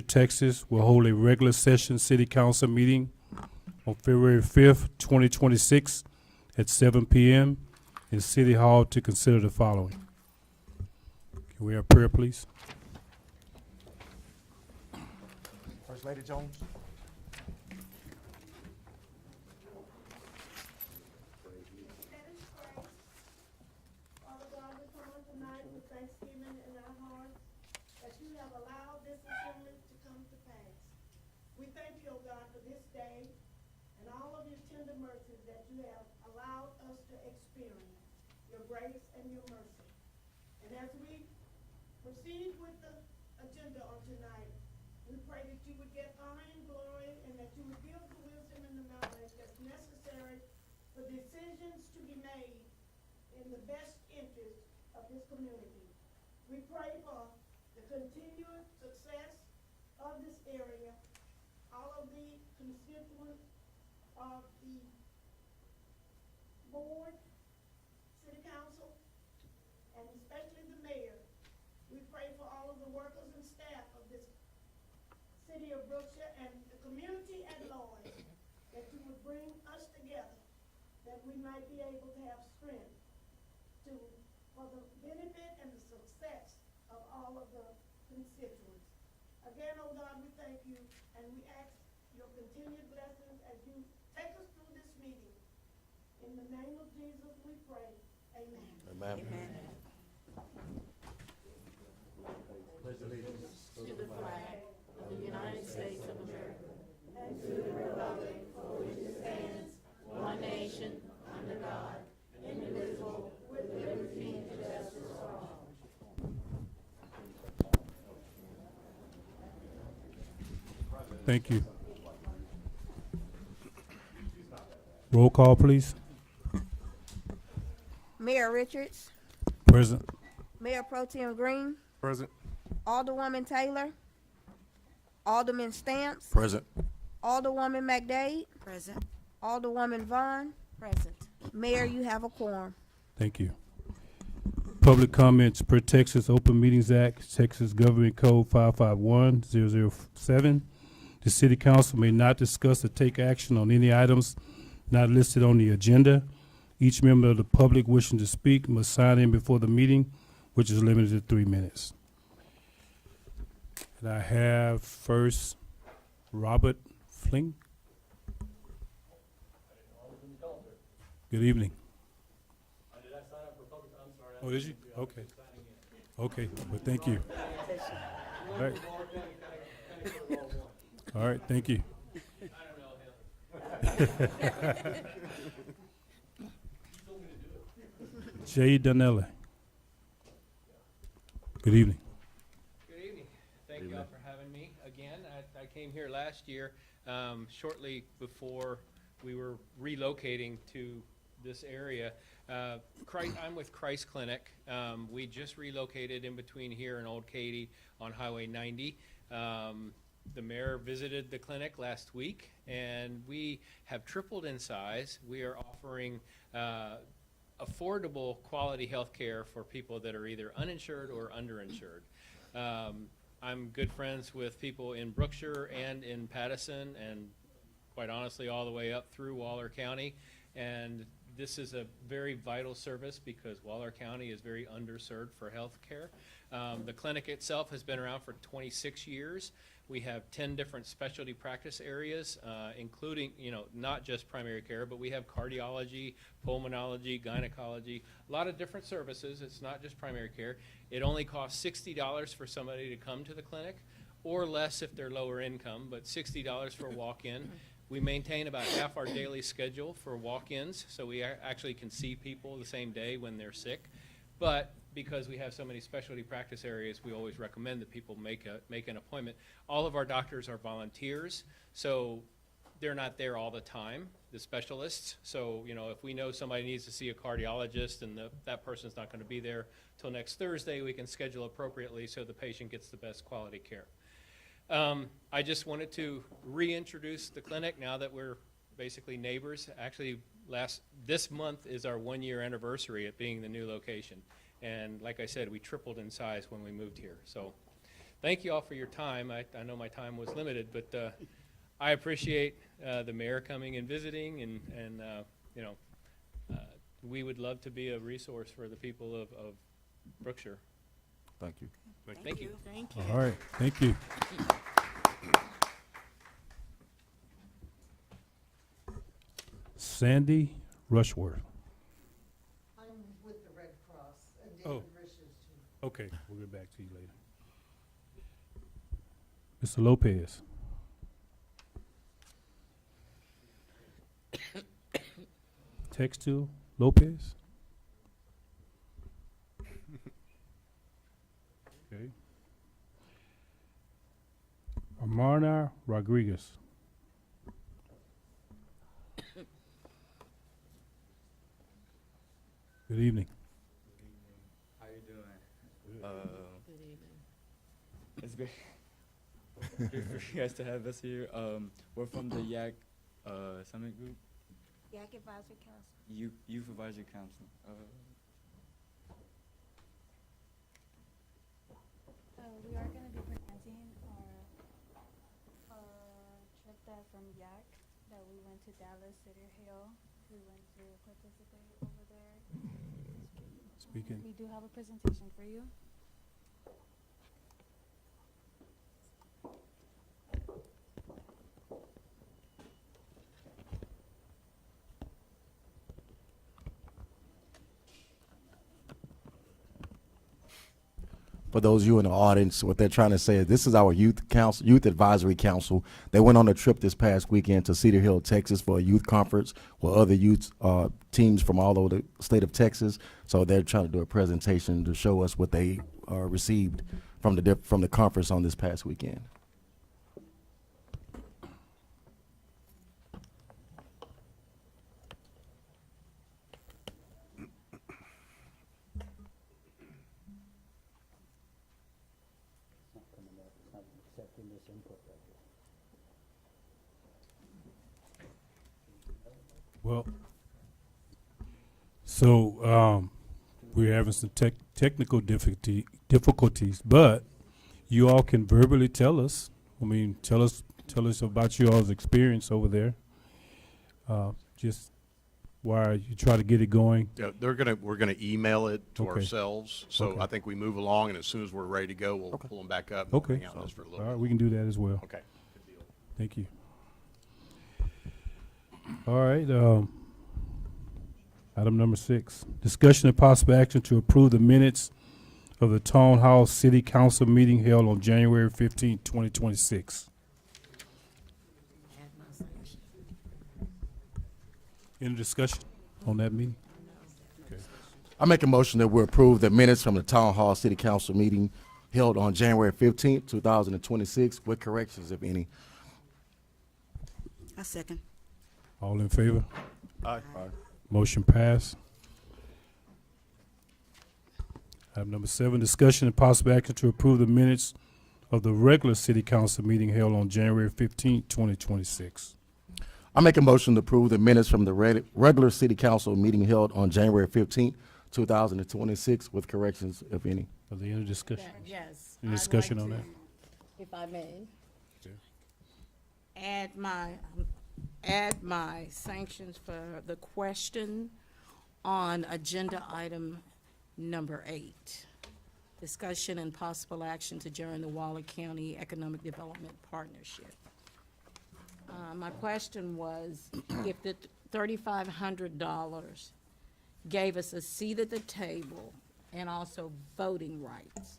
Texas will hold a regular session city council meeting on February 5th, 2026 at 7 p.m. in City Hall to consider the following. Can we have prayer, please? First Lady Jones. Father God, we come on tonight with thanksgiving in our hearts that you have allowed this assembly to come to pass. We thank you, O God, for this day and all of your tender mercies that you have allowed us to experience, your grace and your mercy. And as we proceed with the agenda on tonight, we pray that you would get honor and glory and that you would give the wisdom and the knowledge that's necessary for decisions to be made in the best interest of this community. We pray for the continued success of this area, all of the constituents of the board, city council, and especially the mayor. We pray for all of the workers and staff of this city of Brookshire and the community at large, that you would bring us together, that we might be able to have strength for the benefit and the success of all of the constituents. Again, oh God, we thank you and we ask your continued blessings as you take us through this meeting. In the name of Jesus we pray. Amen. Amen. Amen. Pledge allegiance To the flag of the United States of America and to the republic for which it stands, one nation, under God, indivisible, with liberty and justice for all. Thank you. Roll call, please. Mayor Richards, Present. Mayor Pro Tem Green, Present. Alderwoman Taylor, Alderman Stamps, Present. Alderwoman McDade, Present. Alderwoman Vaughn. Present. Mayor, you have a quorum. Thank you. Public comments per Texas Open Meetings Act, Texas Government Code 551007. The city council may not discuss or take action on any items not listed on the agenda. Each member of the public wishing to speak must sign in before the meeting, which is limited to 3 minutes. And I have first Robert Fling. Good evening. Did I sign up for public? I'm sorry. Oh, did you? Okay. Okay, well, thank you. All right. All right, thank you. Jay Danella. Good evening. Good evening. Thank you all for having me again. I came here last year, shortly before we were relocating to this area. I'm with Christ Clinic. We just relocated in between here and Old Katy on Highway 90. The mayor visited the clinic last week, and we have tripled in size. We are offering affordable quality health care for people that are either uninsured or underinsured. I'm good friends with people in Brookshire and in Pattison, and quite honestly all the way up through Waller County. And this is a very vital service because Waller County is very underserved for health care. The clinic itself has been around for 26 years. We have 10 different specialty practice areas, including, not just primary care, but we have cardiology, pulmonology, gynecology, a lot of different services. It's not just primary care. It only costs $60 for somebody to come to the clinic, or less if they're lower income, but $60 for walk-in. We maintain about half our daily schedule for walk-ins, so we actually can see people the same day when they're sick. But because we have so many specialty practice areas, we always recommend that people make an appointment. All of our doctors are volunteers, so they're not there all the time, the specialists. So, if we know somebody needs to see a cardiologist and that person's not going to be there till next Thursday, we can schedule appropriately so the patient gets the best quality care. I just wanted to reintroduce the clinic now that we're basically neighbors. Actually, this month is our 1-year anniversary at being the new location. And like I said, we tripled in size when we moved here. So thank you all for your time. I know my time was limited, but I appreciate the mayor coming and visiting, and you know, we would love to be a resource for the people of Brookshire. Thank you. Thank you. Thank you. All right, thank you. Sandy Rushworth. I'm with the Red Cross, and Oh. David Rich is too. Okay, we'll get back to you later. Mr. Lopez. Textil Lopez. Okay. Amarna Rodriguez. Good evening. How you doing? Good evening. It's great. Great for you guys to have us here. We're from the YAC Summit Group, Yak Advisory Council. Youth Advisory Council. We are going to be presenting our trip that from YAC that we went to Dallas City Hill. We went to participate over there. Speaking. We do have a presentation for you. For those of you in the audience, what they're trying to say is this is our youth council, youth advisory council. They went on a trip this past weekend to Cedar Hill, Texas, for a youth conference with other youth teams from all over the state of Texas. So they're trying to do a presentation to show us what they received from the conference on this past weekend. Well, so we're having some technical difficulties, but you all can verbally tell us. I mean, tell us about your all's experience over there. Just while you try to get it going. Yeah, we're gonna email it to Okay. ourselves. So Okay. I think we move along, and as soon as we're ready to go, we'll pull them back up. And Okay. hang out just for a All little right, bit. we can do that as well. Okay. Thank you. All right, item number 6, discussion and possible action to approve the minutes of the Town Hall City Council meeting held on January 15th, 2026. Add my sanction. Any discussion on that meeting? I make a motion that we approve the minutes from the Town Hall City Council meeting held on January 15th, 2026, with corrections, if any. I second. All in favor? Aye. Motion passed. Item number 7, discussion and possible action to approve the minutes of the regular city council meeting held on January 15th, 2026. I make a motion to approve the minutes from the regular city council meeting held on January 15th, 2026, with corrections, if any. Are there any discussion? Yes. Any I'd discussion like on to, that? if I may. Okay. Add my sanctions for the question on agenda item number 8. Discussion and possible action to adjourn the Waller County Economic Development Partnership. My question was, if the $3,500 gave us a seat at the table and also voting rights.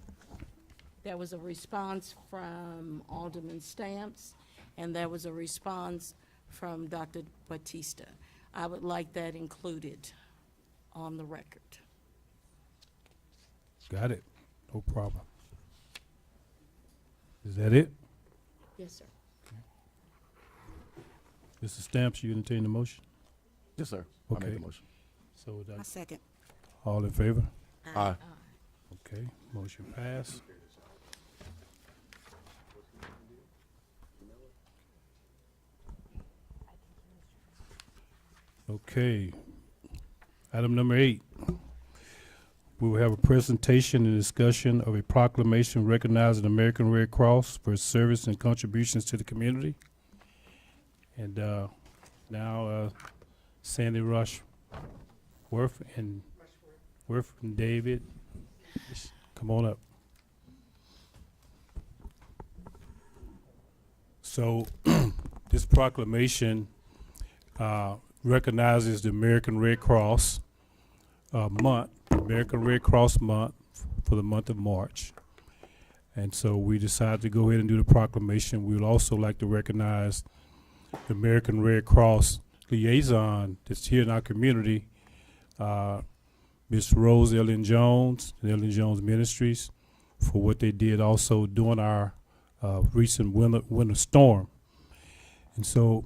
There was a response from Alderman Stamps, and there was a response from Dr. Batista. I would like that included on the record. Got it. No problem. Is that it? Yes, sir. Mr. Stamps, you entertain the motion? Yes, sir. I make Okay. a motion. So I second. all in favor? Aye. Okay, motion passed. Okay. Item number 8. we will have a presentation and discussion of a proclamation recognizing the American Red Cross for its service and contributions to the community. And now Sandy Rushworth and David, just come on up. So this proclamation recognizes the American Red Cross month, American Red Cross month for the month of March. And so we decided to go ahead and do the proclamation. We would also like to recognize the American Red Cross liaison that's here in our community, Miss Rose Ellen Jones and Ellen Jones Ministries, for what they did also during our recent winter storm. And so,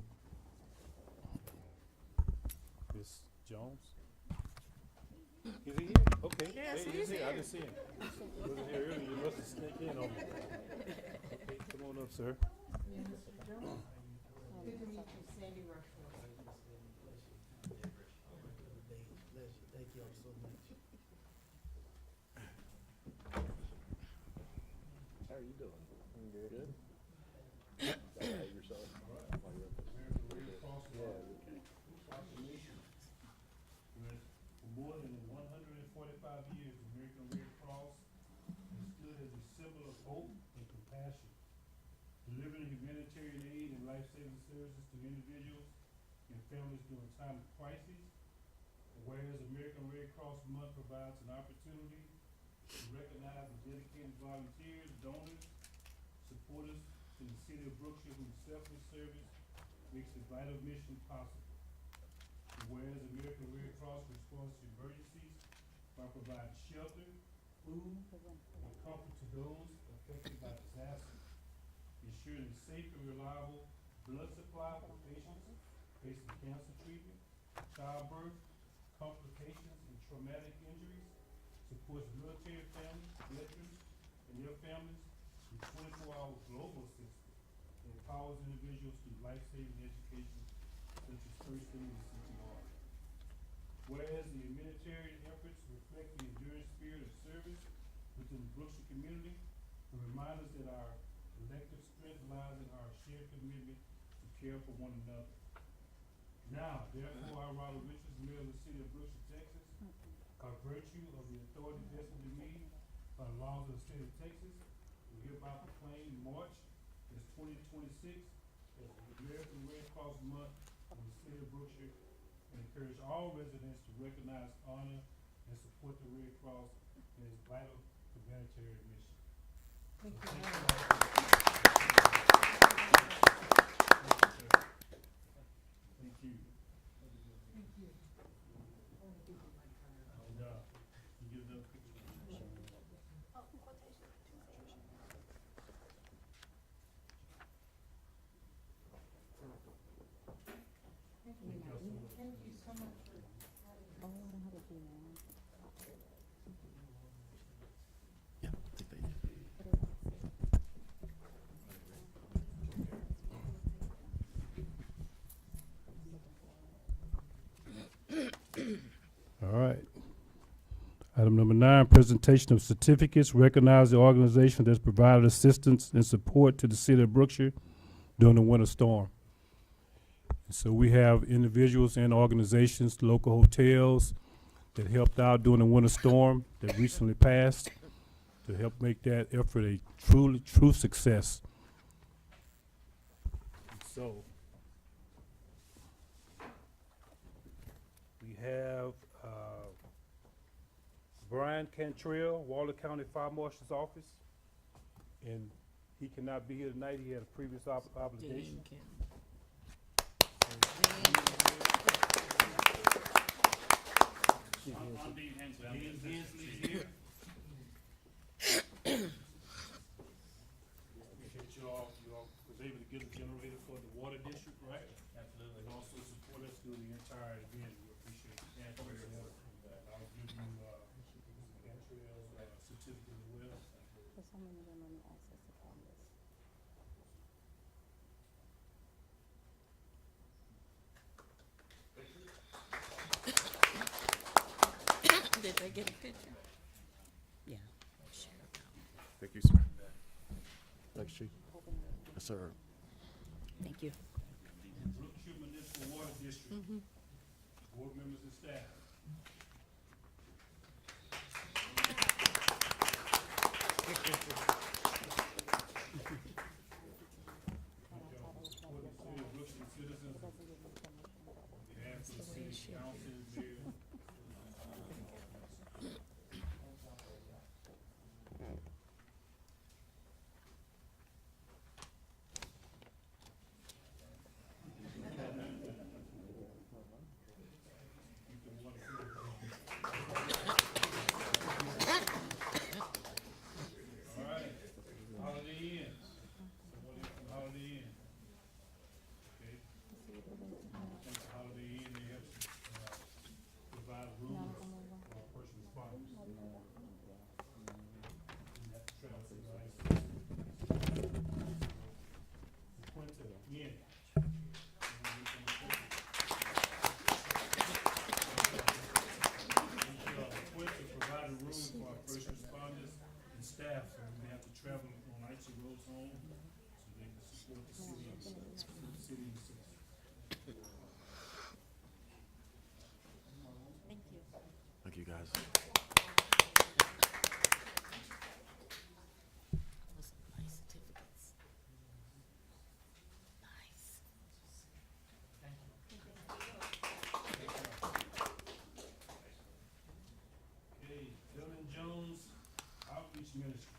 Miss Jones? Is he here? Okay. Yes, Hey, he's I here. didn't see him. Wasn't here earlier. You must have sneaked in on me. Okay, come on up, sir. Good to meet you, Sandy Rushworth. Thank you all so much. How are you doing? Good. Yourself? For more than 145 years, the American Red Cross has stood as a symbol of hope and compassion, delivering humanitarian aid and life-saving services to individuals and families during time of crisis. Whereas American Red Cross Month provides an opportunity to recognize the dedicated volunteers, donors, supporters in the city of Brookshire whose selfless service makes the vital mission possible. Whereas American Red Cross responds to emergencies by providing shelter, food, and comfort to those affected by disaster, ensuring a safe and reliable blood supply for patients facing cancer treatment, childbirth, complications, and traumatic injuries, supports military families, veterans, and their families with 24-hour global assistance, and empowers individuals through life-saving education such as first aid and CPR. Whereas the humanitarian efforts reflect the enduring spirit of service within the Brookshire community and remind us that our collective strength lies in our shared commitment to care for one another. Now, therefore, I, Robert Richards, Mayor of the City of Brookshire, Texas, by virtue of the authority vested in me by the laws of the state of Texas, we hereby proclaim March as 2026 as the American Red Cross Month in the city of Brookshire, and encourage all residents to recognize, honor, and support the Red Cross in its vital humanitarian mission. Thank So you thank very you much. all. Thank you. Thank you. And, you give another picture. Thank you so much for Yeah, I think they All right. Item number 9, presentation of certificates. Recognize the organization that's provided assistance and support to the city of Brookshire during the winter storm. And so we have individuals and organizations, local hotels that helped out during the winter storm that recently passed to help make that effort a true success. So we have Brian Cantrell, Waller County Fire Marshal's Office, and he cannot be here tonight. He had a previous obligation. Dean Hensley's here. Appreciate you all was able to get a generator for the water district, right? Absolutely. And also support us through the entire event. We appreciate it. I'll give you, Cantrell's certificate as well. For some reason, let me access the cameras. Did they get a picture? sir. Thank you. Brookshire Municipal Water District. Board members and staff. For the city of Brookshire citizens, on behalf of the city council, mayor, all right, Holiday Inn. Someone here from Holiday Inn. Okay. Holiday Inn, they have, provide rooms for first responders. Traffic lights. Quinta Inn. Quinta provide a room for our first responders and staff, so when they have to travel on nights and roads home, so they can support the city and citizens. Thank you, guys. Nice certificates. Nice. Okay, Dylan Jones, Outreach Ministries.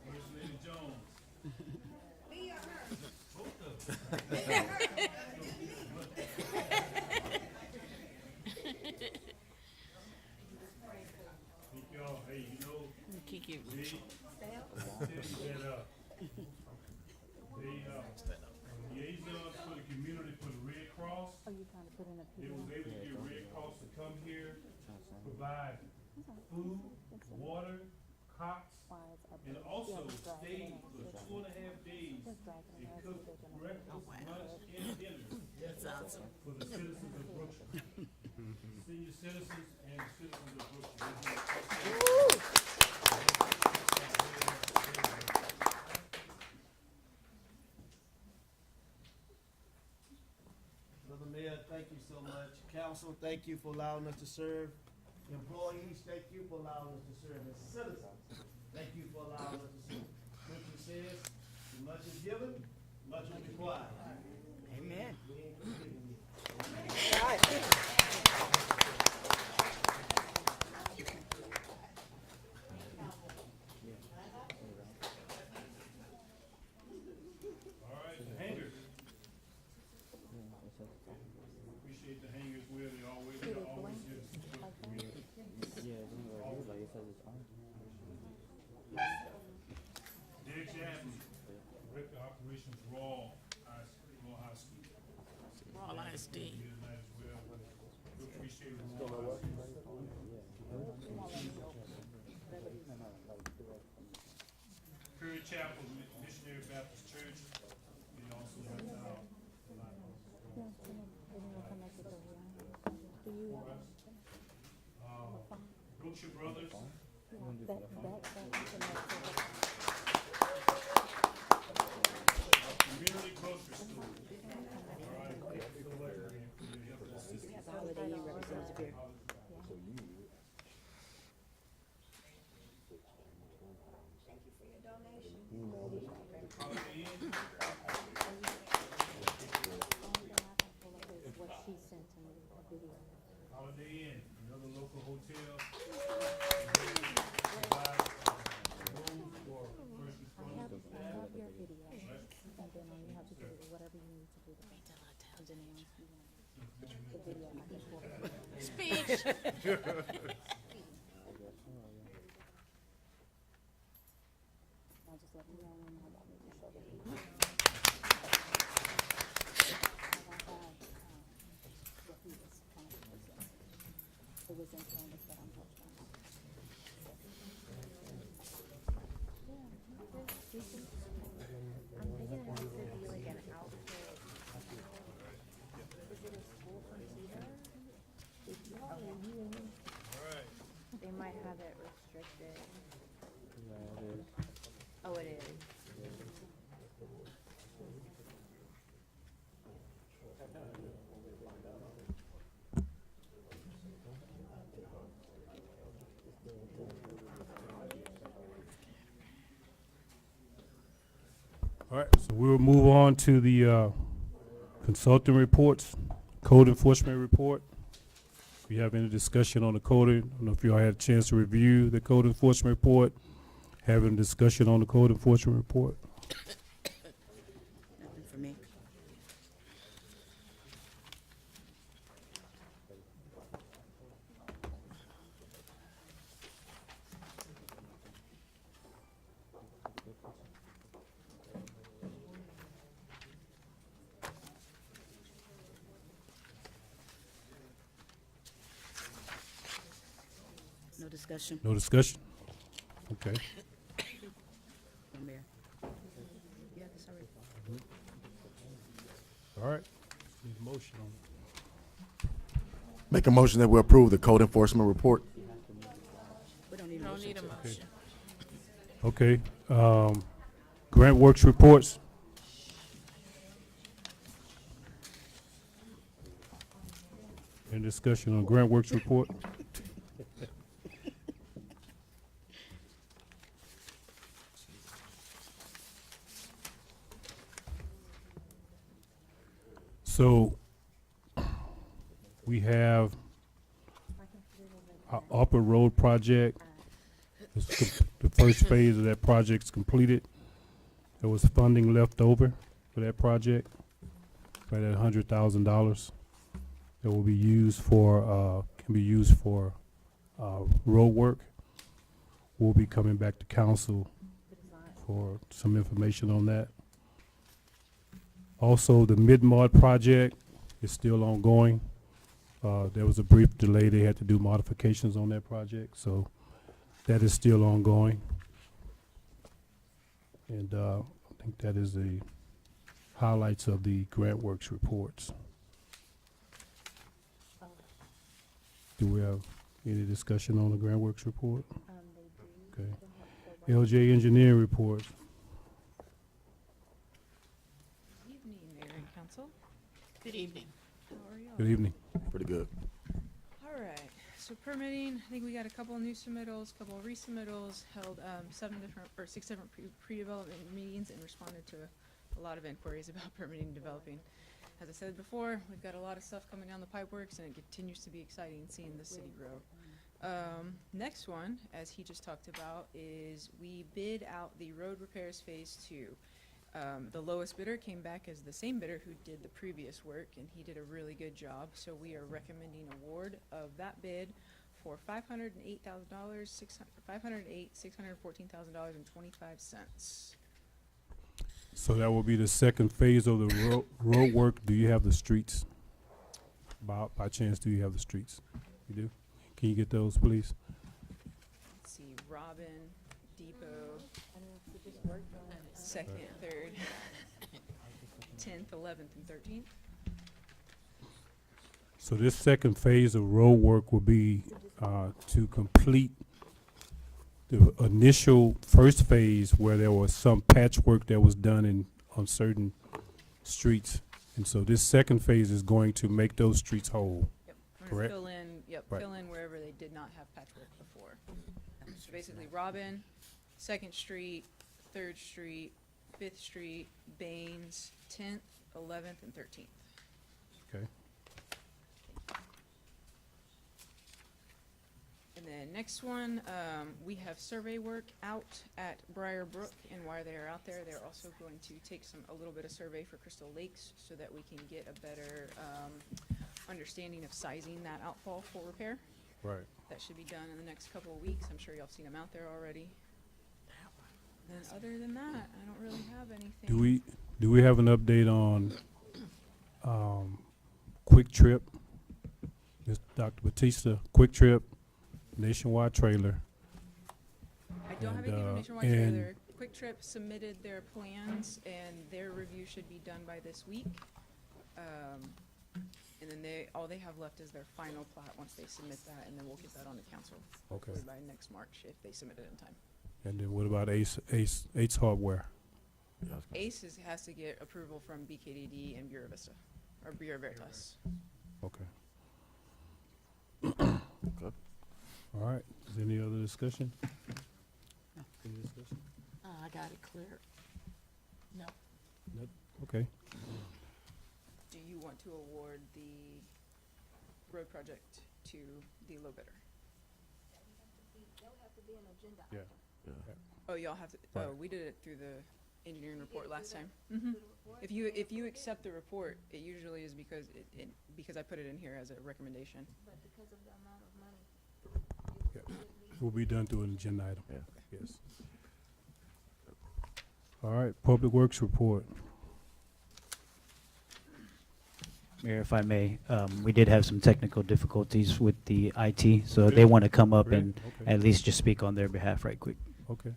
First Lady Jones. Both of them. Thank y'all, hey, you know, Kiki. they, tell you that, they, liaisons for the community for the Red Cross. Are you trying to put in a They was able to get Red Cross to come here, provide food, water, cots, and also stay for 2.5 days and cook breakfast, lunch, and dinner That's awesome. for the citizens of Brookshire. Senior citizens and the citizens of Brookshire. Brother Mayor, thank you so much. Council, thank you for allowing us to serve. Employees, thank you for allowing us to serve. As citizens, thank you for allowing us to serve. Scripture says, "Too much is given, much is required." Amen. We ain't forgiving you. All right, the hangers. Appreciate the hangers where they always here to support the community. Derek Chapman, Director of Operations, Raw High School. Raw ISD. Here tonight as well. We appreciate Raw High School. Curry Chapel Missionary Baptist Church. We also have Brookshire Brothers. Community Grocery Store. All right, thank you so much for your help and assistance. Holiday Inn representative here. Holiday Inn. what she sent to me, a video. Holiday Inn, another local hotel. Provide rooms for first responders. I have your video, and then all you have to do is whatever you need to do to and then once you want the video, I can forward it. Speech. I'll just let you know when I want me to show the video. What he was kind of processing. It was in Canvas that I'm touched on. I'm thinking it has to be like an outfit. Is it a school computer? All right. They it restricted? Oh, it is. All right, so we'll move on to the consulting reports, code enforcement report. If you have any discussion on the code, I don't know if you all had a chance to review the code enforcement report, having a discussion on the code enforcement report. Nothing for me. No discussion. No discussion? Okay. Mayor. Yeah, that's all right. All right. Need a motion on it. Make a motion that we approve the code enforcement report. We don't need a Don't motion. need a motion. Okay. Grant Works reports. Any discussion on Grant Works report? So we have our Upper Road project. The first phase of that project's completed. There was funding left over for that project, for that $100,000 that will be used for, can be used for road work. We'll be coming back to council for some information on that. Also, the Mid-Mod project is still ongoing. There was a brief delay. They had to do modifications on that project, so that is still ongoing. And I think that is the highlights of the Grant Works reports. Do we have any discussion on the Grant Works report? Okay. LJ Engineering reports. Evening, Mayor and Council. Good evening. How are y'all? Good evening. Pretty good. All right, so permitting, I think we got a couple of new submittals, couple of resubmittals, held 6 different pre-development meetings and responded to a lot of inquiries about permitting and developing. As I said before, we've got a lot of stuff coming down the pipeworks, and it continues to be exciting seeing the city grow. Next one, as he just talked about, is we bid out the road repairs phase 2. The lowest bidder came back as the same bidder who did the previous work, and he did a really good job. So we are recommending award of that bid for $508,000, $614,025. So that will be the second phase of the road work. Do you have the streets? By chance, do you have the streets? You do? Can you get those, please? Let's see, Robin, Depot, 2nd, 3rd, 10th, 11th, and 13th. So this second phase of road work will be to complete the initial first phase where there was some patchwork that was done on certain streets. And so this second phase is going to make those streets whole. Yep, we're Correct. gonna fill in, Right. fill in wherever they did not have patchwork before. So basically Robin, 2nd Street, 3rd Street, 5th Street, Baines, 10th, 11th, and 13th. Okay. And then next one, we have survey work out at Briar Brook, and while they are out there, they're also going to take a little bit of survey for Crystal Lakes so that we can get a better understanding of sizing that outfall for repair. Right. That should be done in the next couple of weeks. I'm sure y'all have seen them out there already. And other than that, I don't really have anything. Do we have an update on Quick Trip? This Dr. Batista, Quick Trip, Nationwide Trailer. I don't have and, anything from Nationwide and- Trailer. Quick Trip submitted their plans, and their review should be done by this week. And then all they have left is their final plat once they submit that, and then we'll get that on the council. Okay. hopefully by next March if they submit it in time. And then what about Ace Hardware? ACE has to get approval from BKDD and Bureau Vista, or Bureau Veritas. Okay. Okay. All right. Is there any other discussion? Any discussion? I got it clear. No. Okay. Do you want to award the road project to the low bidder? Yeah. Oh, y'all have to, Right. oh, we did it through the engineering report last time. Mhm. If you accept the report, it usually is because because I put it in here as a recommendation. But because of the amount of money. Yeah. Will be done through an agenda item. Yeah. Yes. All right, Public Works report. Mayor, if I may, we did have some technical difficulties with the IT, so they want to come up Really? and Okay. at least just speak on their behalf right quick. Okay.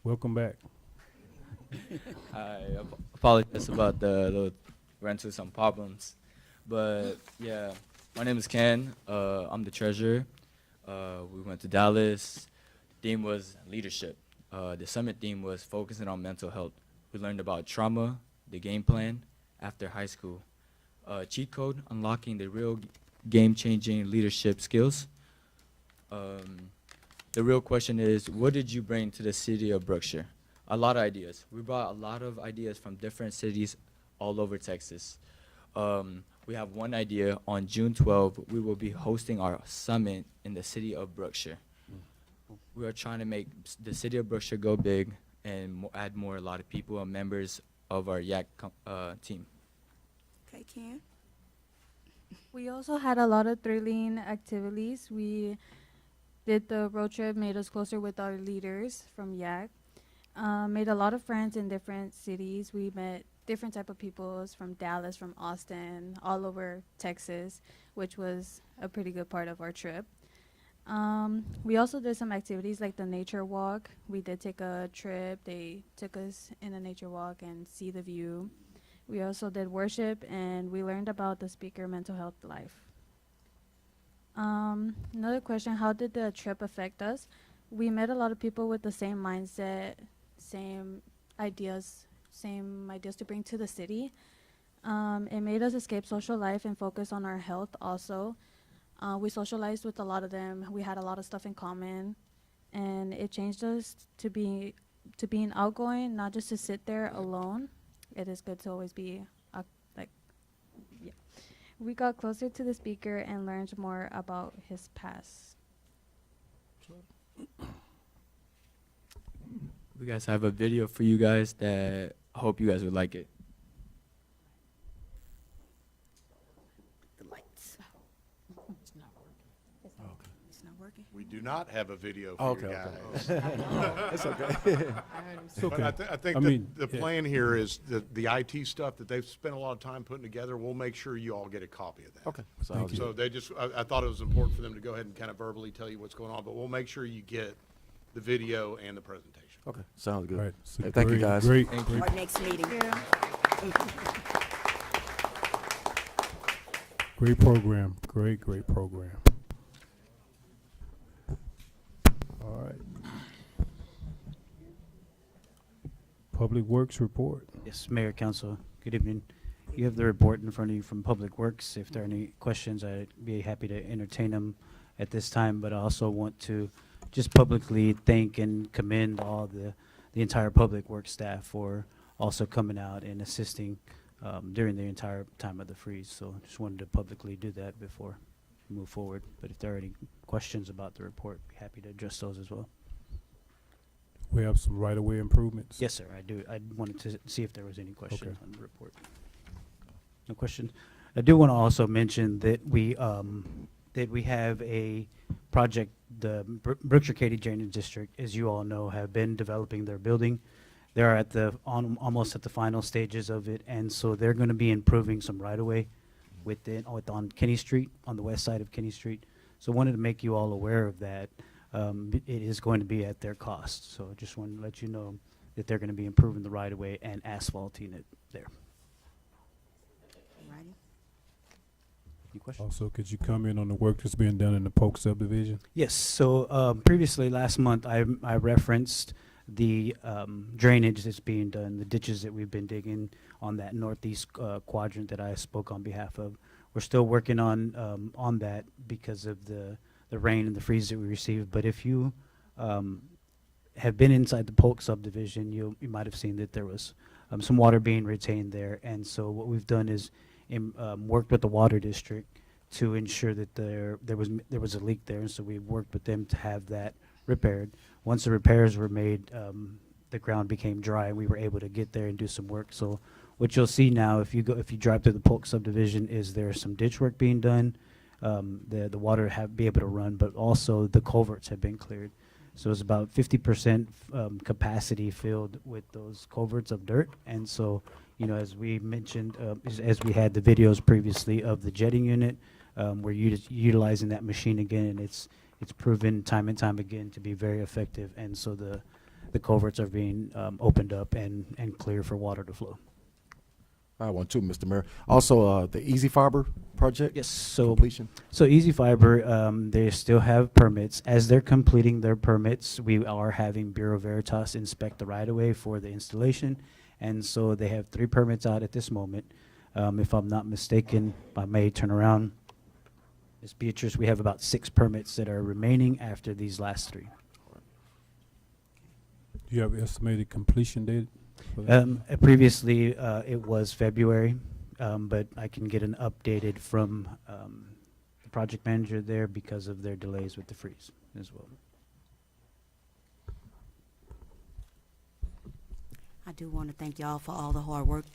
Welcome back. I apologize about the ran into some problems, but yeah, my name is Ken. I'm the treasurer. We went to Dallas. The theme was leadership. The summit theme was focusing on mental health. We learned about trauma, the game plan after high school, cheat code, unlocking the real game-changing leadership skills. The real question is, what did you bring to the city of Brookshire? A lot of ideas. We brought a lot of ideas from different cities all over Texas. We have one idea. On June 12th, we will be hosting our summit in the city of Brookshire. We are trying to make the city of Brookshire go big and add a lot of people and members of our YAC team. Okay, Ken? We also had a lot of thrilling activities. We did the road trip, made us closer with our leaders from YAC. Made a lot of friends in different cities. We met different type of people from Dallas, from Austin, all over Texas, which was a pretty good part of our trip. We also did some activities like the nature walk. We did take a trip. They took us in a nature walk and see the view. We also did worship, and we learned about the speaker mental health life. Another question, how did the trip affect us? We met a lot of people with the same mindset, same ideas to bring to the city. It made us escape social life and focus on our health also. We socialized with a lot of them. We had a lot of stuff in common, and it changed us to being outgoing, not just to sit there alone. It is good to always be yeah. We got closer to the speaker and learned more about his past. We guys have a video for you guys that I hope you guys would like it. The lights. It's not working. It's not working. We do not have a video for Okay, you okay. guys. It's okay. It's okay. But I think I that mean, the yeah. plan here is the IT stuff that they've spent a lot of time putting together, we'll make sure you all get a copy of that. Okay. Sounds So good. they just, I thought it was important for them to go ahead and kind of verbally tell you what's going on, but we'll make sure you get the video and the presentation. Okay, sounds good. All right. So Hey, thank you, guys. Great. Our next meeting. Great program. Great program. All right. Public Works report. Yes, Mayor, Council, good evening. You have the report in front of you from Public Works. If there are any questions, I'd be happy to entertain them at this time, but I also want to just publicly thank and commend all the entire Public Works staff for also coming out and assisting during the entire time of the freeze. So just wanted to publicly do that before we move forward. But if there are any questions about the report, be happy to address those as well. We have some right-of-way improvements. Yes, sir, I do. I wanted to see if there was any questions Okay. on the report. No questions. I do want to also mention that we have a project, the Brookshire Katy Drainage District, as you all know, have been developing their building. They're at almost at the final stages of it, and so they're going to be improving some right-of-way on Kenny Street, on the west side of Kenny Street. So wanted to make you all aware of that. It is going to be at their cost. So just wanted to let you know that they're going to be improving the right-of-way and asphalting it there. Righty. Any questions? Also, could you comment on the work that's being done in the Polk subdivision? Yes, so previously, last month, I referenced the drainage that's being done, the ditches that we've been digging on that northeast quadrant that I spoke on behalf of. We're still working on that because of the rain and the freeze that we received. But if you have been inside the Polk subdivision, you might have seen that there was some water being retained there. And so what we've done is worked with the water district to ensure that there was a leak there, and so we worked with them to have that repaired. Once the repairs were made, the ground became dry, and we were able to get there and do some work. So what you'll see now, if you drive through the Polk subdivision, is there's some ditch work being done. The water be able to run, but also the culverts have been cleared. So it's about 50% capacity filled with those culverts of dirt. And so, you know, as we mentioned, as we had the videos previously of the jetting unit, we're utilizing that machine again, and it's proven time and time again to be very effective. And so the culverts are being opened up and clear for water to flow. I have one too, Mr. Mayor. Also, the Easy Fiber project. Yes, so completion. So Easy Fiber, they still have permits. As they're completing their permits, we are having Bureau Veritas inspect the right-of-way for the installation, and so they have 3 permits out at this moment. If I'm not mistaken, I may turn around. Ms. Beatrice, we have about 6 permits that are remaining after these last 3. Do you have estimated completion date for that? Previously, it was February, but I can get an updated from the project manager there because of their delays with the freeze as well. I do want to thank y'all for all the hard work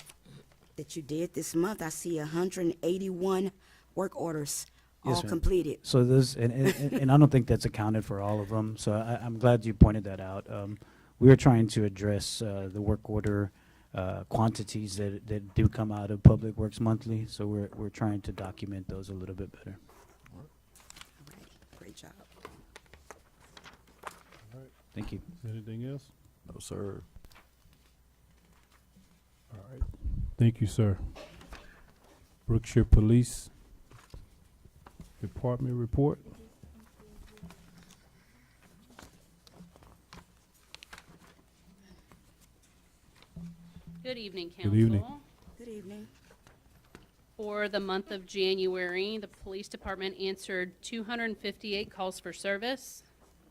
that you did this month. I see 181 work orders, Yes, all ma'am. completed. So those, and I don't think that's accounted for all of them. So I'm glad you pointed that out. We were trying to address the work order quantities that do come out of Public Works Monthly. So we're trying to document those a little bit better. All right, great job. Thank you. Anything else? No, sir. All right. Thank you, sir. Brookshire Police Department report. Good evening, Council. Good evening. Good evening. For the month of January, the police department answered 258 calls for service.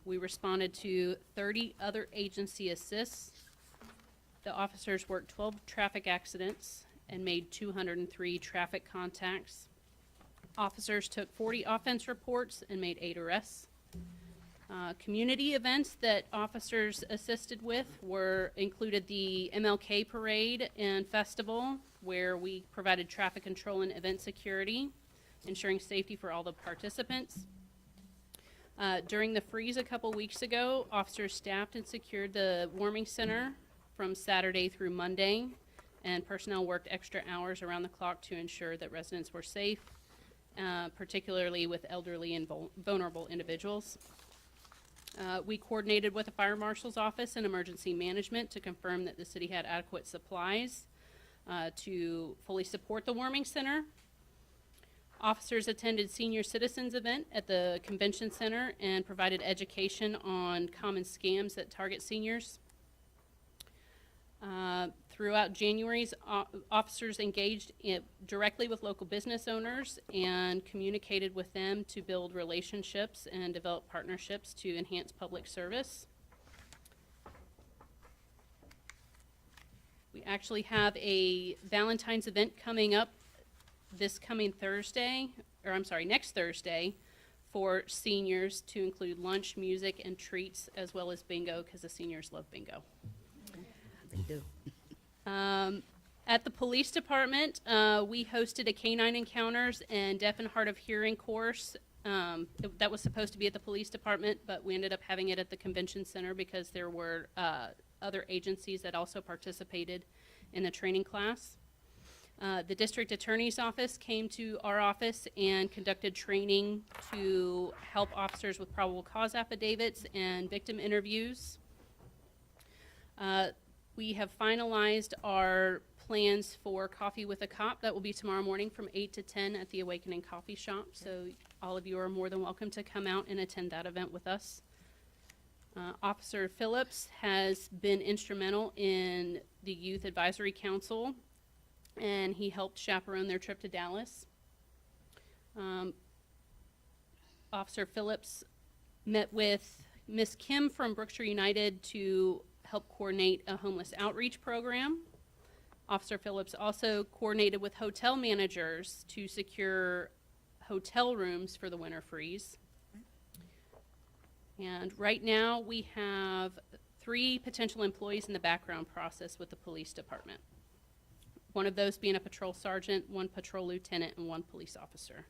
We responded to 30 other agency assists. The officers worked 12 traffic accidents and made 203 traffic contacts. Officers took 40 offense reports and made 8 arrests. Community events that officers assisted with included the MLK Parade and Festival, where we provided traffic control and event security, ensuring safety for all the participants. During the freeze a couple weeks ago, officers staffed and secured the warming center from Saturday through Monday, and personnel worked extra hours around the clock to ensure that residents were safe, particularly with elderly and vulnerable individuals. We coordinated with the Fire Marshal's Office and Emergency Management to confirm that the city had adequate supplies to fully support the warming center. Officers attended senior citizens event at the convention center and provided education on common scams that target seniors. Throughout January's, officers engaged directly with local business owners and communicated with them to build relationships and develop partnerships to enhance public service. We actually have a Valentine's event coming up next Thursday for seniors, to include lunch, music, and treats, as well as bingo, because the seniors love bingo. They do. At the police department, we hosted a canine encounters and deaf and hard of hearing course. That was supposed to be at the police department, but we ended up having it at the convention center because there were other agencies that also participated in the training class. The district attorney's office came to our office and conducted training to help officers with probable cause affidavits and victim interviews. We have finalized our plans for Coffee with a Cop. That will be tomorrow morning from 8 to 10 at the Awakening Coffee Shop. So all of you are more than welcome to come out and attend that event with us. Officer Phillips has been instrumental in the Youth Advisory Council, and he helped chaperone their trip to Dallas. Officer Phillips met with Miss Kim from Brookshire United to help coordinate a homeless outreach program. Officer Phillips also coordinated with hotel managers to secure hotel rooms for the winter freeze. And right now, we have 3 potential employees in the background process with the police department. One of those being a patrol sergeant, 1 patrol lieutenant, and 1 police officer.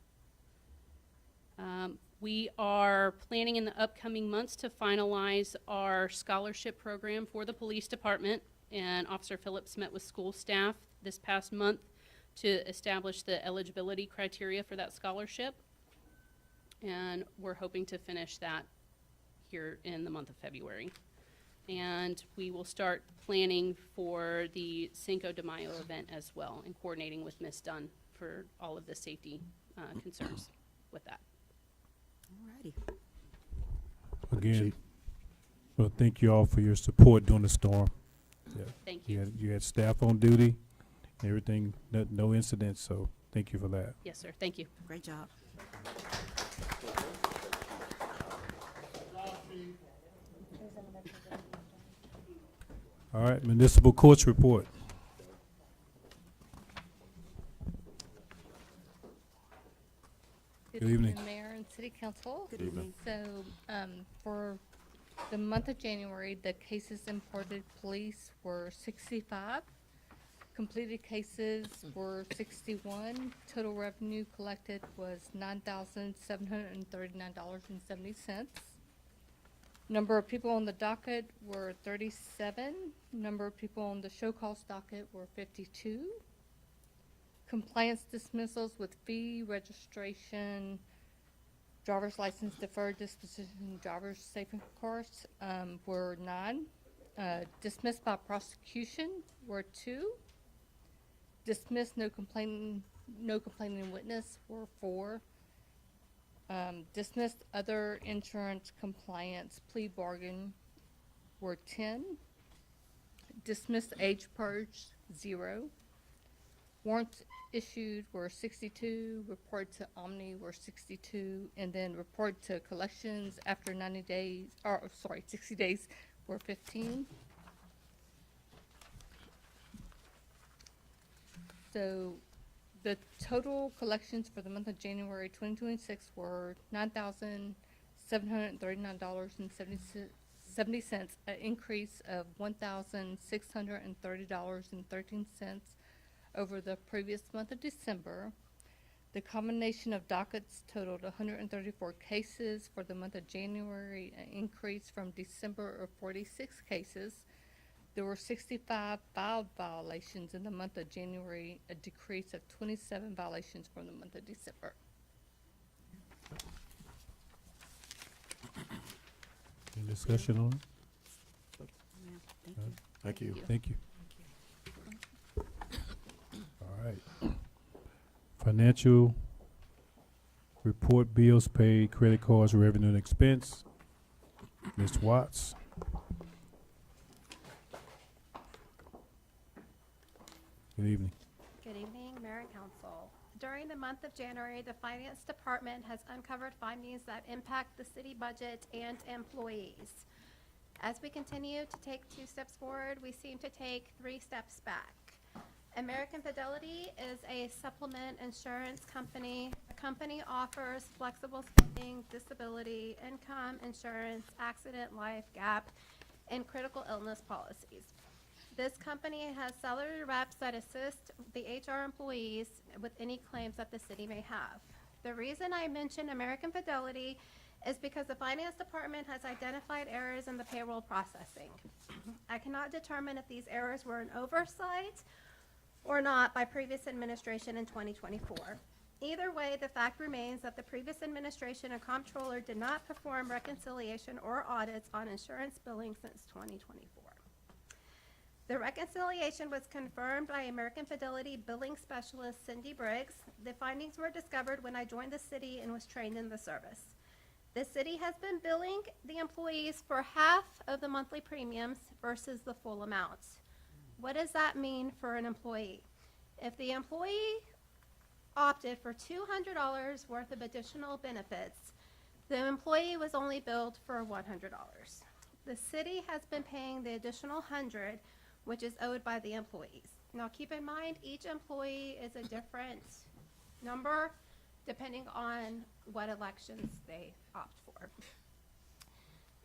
We are planning in the upcoming months to finalize our scholarship program for the police department, and Officer Phillips met with school staff this past month to establish the eligibility criteria for that scholarship, and we're hoping to finish that here in the month of February. And we will start planning for the Cinco de Mayo event as well, and coordinating with Ms. Dunn for all of the safety concerns with that. Alrighty. Again, well, thank you all for your support during the storm. Yeah. Thank you. You had staff on duty, everything, no incidents, so thank you for that. Yes, sir. Thank you. Great job. All right, municipal courts report. Good evening. Mayor and City Council. Good evening. So, for the month of January, the cases imported police were 65. Completed cases were 61. Total revenue collected was $9,739.70. Number of people on the docket were 37. Number of people on the show cause docket were 52. Compliance dismissals with fee, registration, driver's license deferred disposition, driver's saving course were 9. Dismissed by prosecution were 2. Dismissed no complaining witness were 4. Dismissed other insurance compliance plea bargain were 10. Dismissed age purge 0. Warrants issued were 62, report to Omni were 62, and then report to collections after 60 days were 15. So the total collections for the month of January 2026 were $9,739.70, an increase of $1,630.13 over the previous month of December. The combination of dockets totaled 134 cases for the month of January, an increase from December of 46 cases. There were 65 filed violations in the month of January, a decrease of 27 violations from the month of December. Any discussion on it? Yeah, thank you. Thank you. Thank you. All right. Financial report, bills paid, credit cards, revenue and expense. Ms. Watts. Good evening. Good evening, Mayor and Council. During the month of January, the Finance Department has uncovered findings that impact the city budget and employees. As we continue to take 2 steps forward, we seem to take 3 steps back. American Fidelity is a supplement insurance company. The company offers flexible spending, disability, income insurance, accident, life, gap, and critical illness policies. This company has salary reps that assist the HR employees with any claims that the city may have. The reason I mention American Fidelity is because the Finance Department has identified errors in the payroll processing. I cannot determine if these errors were an oversight or not by previous administration in 2024. Either way, the fact remains that the previous administration and comptroller did not perform reconciliation or audits on insurance billing since 2024. The reconciliation was confirmed by American Fidelity billing specialist Cindy Briggs. The findings were discovered when I joined the city and was trained in the service. The city has been billing the employees for half of the monthly premiums versus the full amount. What does that mean for an employee? If the employee opted for $200 worth of additional benefits, the employee was only billed for $100. The city has been paying the additional $100, which is owed by the employees. Now keep in mind, each employee is a different number depending on what elections they opt for.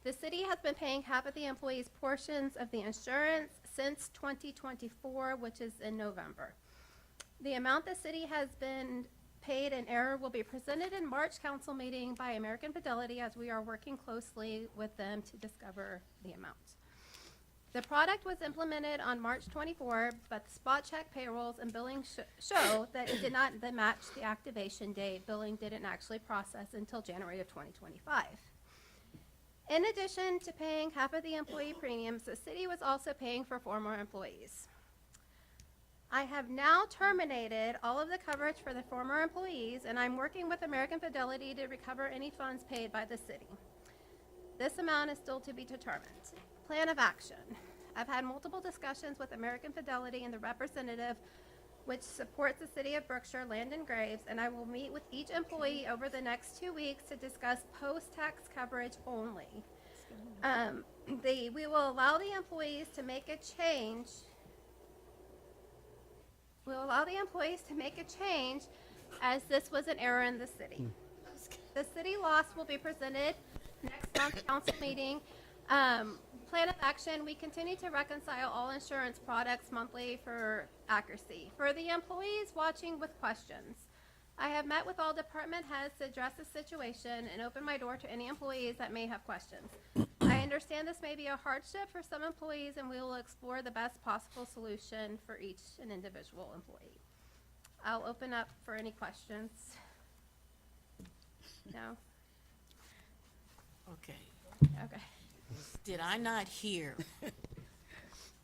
The city has been paying half of the employees' portions of the insurance since 2024, which is in November. The amount the city has been paid in error will be presented in March council meeting by American Fidelity, as we are working closely with them to discover the amount. The product was implemented on March 24, but the spot check payrolls and billing show that it did not match the activation date. Billing didn't actually process until January of 2025. In addition to paying half of the employee premiums, the city was also paying for former employees. I have now terminated all of the coverage for the former employees, and I'm working with American Fidelity to recover any funds paid by the city. This amount is still to be determined. Plan of action. I've had multiple discussions with American Fidelity and the representative, which supports the city of Brookshire, Landon Graves, and I will meet with each employee over the next 2 weeks to discuss post-tax coverage only. We will allow the employees to make a change. We'll allow the employees to make a change, as this was an error in the city. The city loss will be presented next month's council meeting. Plan of action, we continue to reconcile all insurance products monthly for accuracy. For the employees watching with questions, I have met with all department heads to address the situation and open my door to any employees that may have questions. I understand this may be a hardship for some employees, and we will explore the best possible solution for each and individual employee. I'll open up for any questions. No? Okay. Okay. Did I not hear,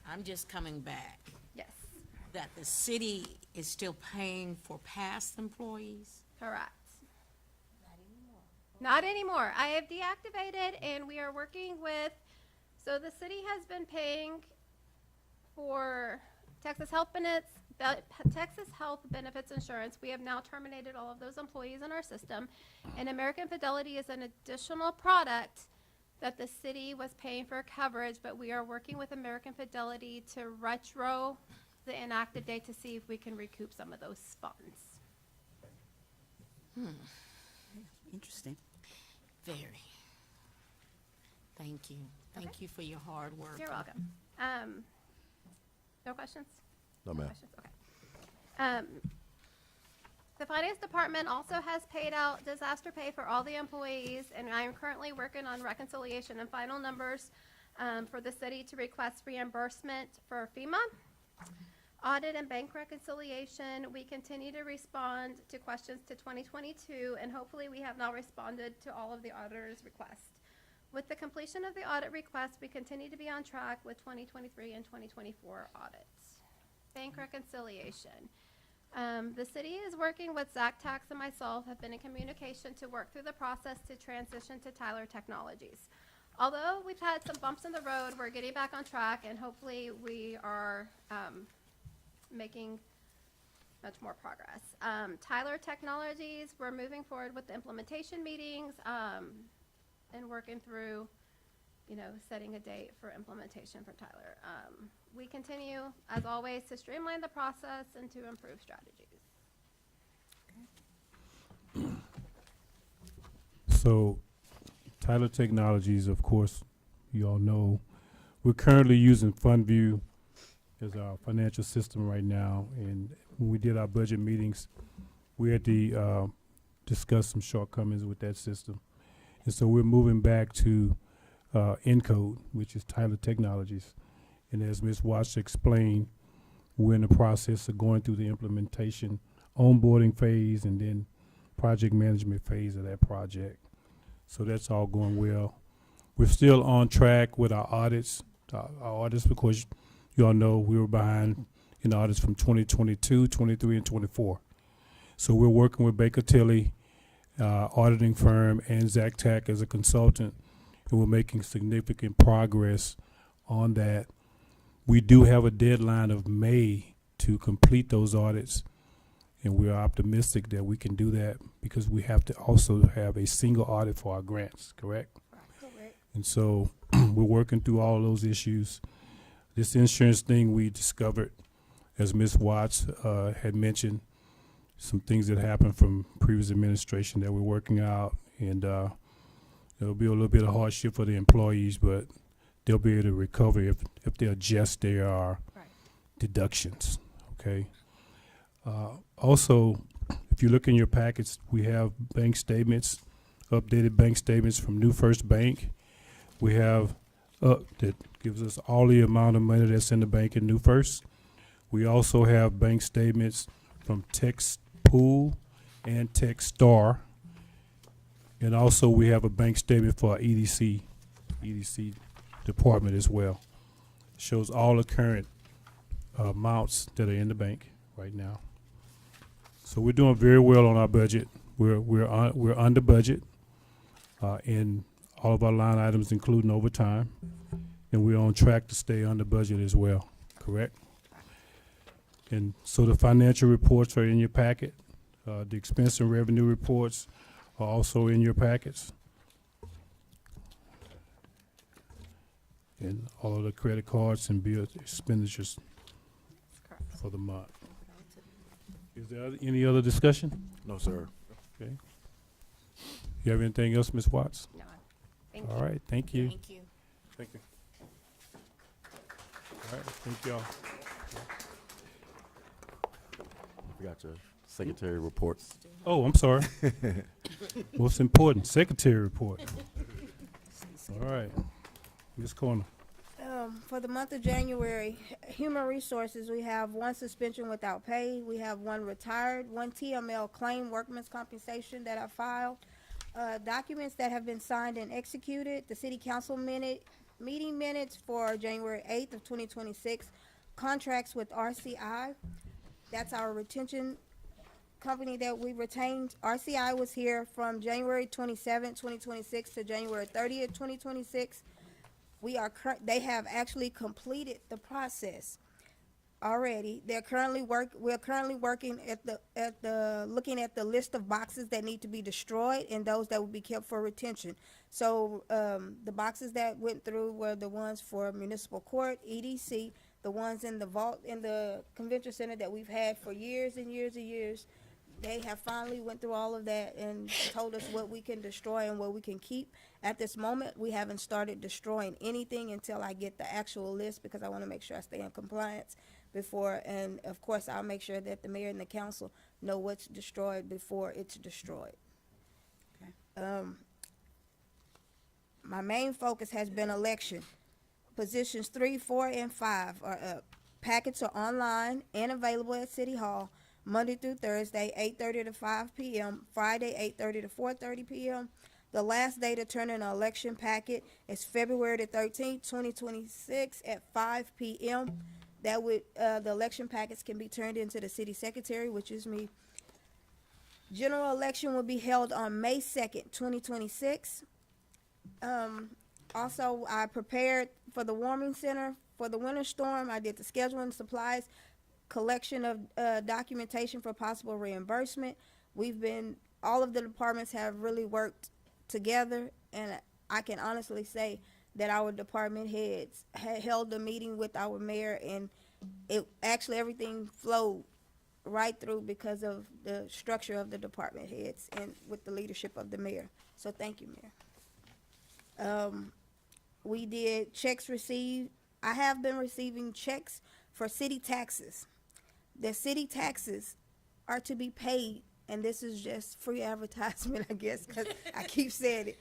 I'm just coming back, Yes, that the city is still paying for past employees? correct. Not anymore. I have deactivated, and we are working with, so the city has been paying for Texas Health Benefits Insurance. We have now terminated all of those employees in our system, and American Fidelity is an additional product that the city was paying for coverage, but we are working with American Fidelity to retro the inactive date to see if we can recoup some of those funds. Interesting. Very. Thank you. Thank you for your hard work. You're welcome. No questions? No, ma'am. Questions? Okay. The finance department also has paid out disaster pay for all the employees, and I am currently working on reconciliation and final numbers for the city to request reimbursement for FEMA. Audit and bank reconciliation, we continue to respond to questions to 2022, and hopefully we have now responded to all of the auditor's requests. With the completion of the audit request, we continue to be on track with 2023 and 2024 audits. Bank reconciliation. The city is working with Zach Tax and myself, have been in communication to work through the process to transition to Tyler Technologies. Although we've had some bumps in the road, we're getting back on track, and hopefully we are making much more progress. Tyler Technologies, we're moving forward with the implementation meetings and working through, setting a date for implementation for Tyler. We continue, as always, to streamline the process and to improve strategies. So, Tyler Technologies, of course, you all know, we're currently using FundView as our financial system right now. And when we did our budget meetings, we had to discuss some shortcomings with that system. And so we're moving back to Encode, which is Tyler Technologies. And as Ms. Watts explained, we're in the process of going through the implementation, onboarding phase, and then project management phase of that project. So that's all going well. We're still on track with our audits. Our audits, because you all know we were behind in audits from 2022, 23, and 24. So we're working with Baker Tilly, auditing firm, and Zach Tack as a consultant, and we're making significant progress on that. We do have a deadline of May to complete those audits, and we're optimistic that we can do that because we have to also have a single audit for our grants, correct? Correct. And so we're working through all those issues. This insurance thing we discovered, as Ms. Watts had mentioned, some things that happened from previous administration that we're working out, and there'll be a little bit of hardship for the employees, but they'll be able to recover if they adjust their deductions, okay? Also, if you look in your packets, we have bank statements, updated bank statements from New First Bank. We have that gives us all the amount of money that's in the bank in New First. We also have bank statements from Tex Pool and Tex Star. And also we have a bank statement for our EDC department as well. Shows all the current amounts that are in the bank right now. So we're doing very well on our budget. We're under budget in all of our line items, including overtime, and we're on track to stay under budget as well. Correct? And so the financial reports are in your packet. The expense and revenue reports are also in your packets. And all of the credit cards and bill expenditures for the month. Is there any other discussion? No, sir. Okay. You have anything else, Ms. Watts? No. Thank All you. right, thank you. Thank you. Thank you. All right, thank y'all. We got your secretary reports. Oh, I'm sorry. Most important, secretary report. All right, Ms. Corner. For the month of January, Human Resources, we have 1 suspension without pay. We have 1 retired, 1 TML claim, workman's compensation that I filed. Documents that have been signed and executed, the city council meeting minutes for January 8th of 2026, contracts with RCI. That's our retention company that we retained. RCI was here from January 27th, 2026 to January 30th, 2026. They have actually completed the process already. We're currently working looking at the list of boxes that need to be destroyed and those that will be kept for retention. So the boxes that went through were the ones for municipal court, EDC, the ones in the vault in the convention center that we've had for years and years and years. They have finally went through all of that and told us what we can destroy and what we can keep. At this moment, we haven't started destroying anything until I get the actual list, because I want to make sure I stay in compliance before. And of course, I'll make sure that the mayor and the council know what's destroyed before it's destroyed. Okay. My main focus has been election. Positions 3, 4, and 5 are up. Packets are online and available at City Hall Monday through Thursday, 8:30 to 5 p.m., Friday, 8:30 to 4:30 p.m. The last day to turn in an election packet is February the 13th, 2026 at 5 p.m. That would, the election packets can be turned into the city secretary, which is me. General election will be held on May 2nd, 2026. Also, I prepared for the warming center for the winter storm. I did the scheduling, supplies, collection of documentation for possible reimbursement. All of the departments have really worked together, and I can honestly say that our department heads held a meeting with our mayor, and everything flowed right through because of the structure of the department heads and with the leadership of the mayor. So thank you, Mayor. We did checks received. I have been receiving checks for city taxes. The city taxes are to be paid, and this is just free advertisement, I guess, because I keep saying it.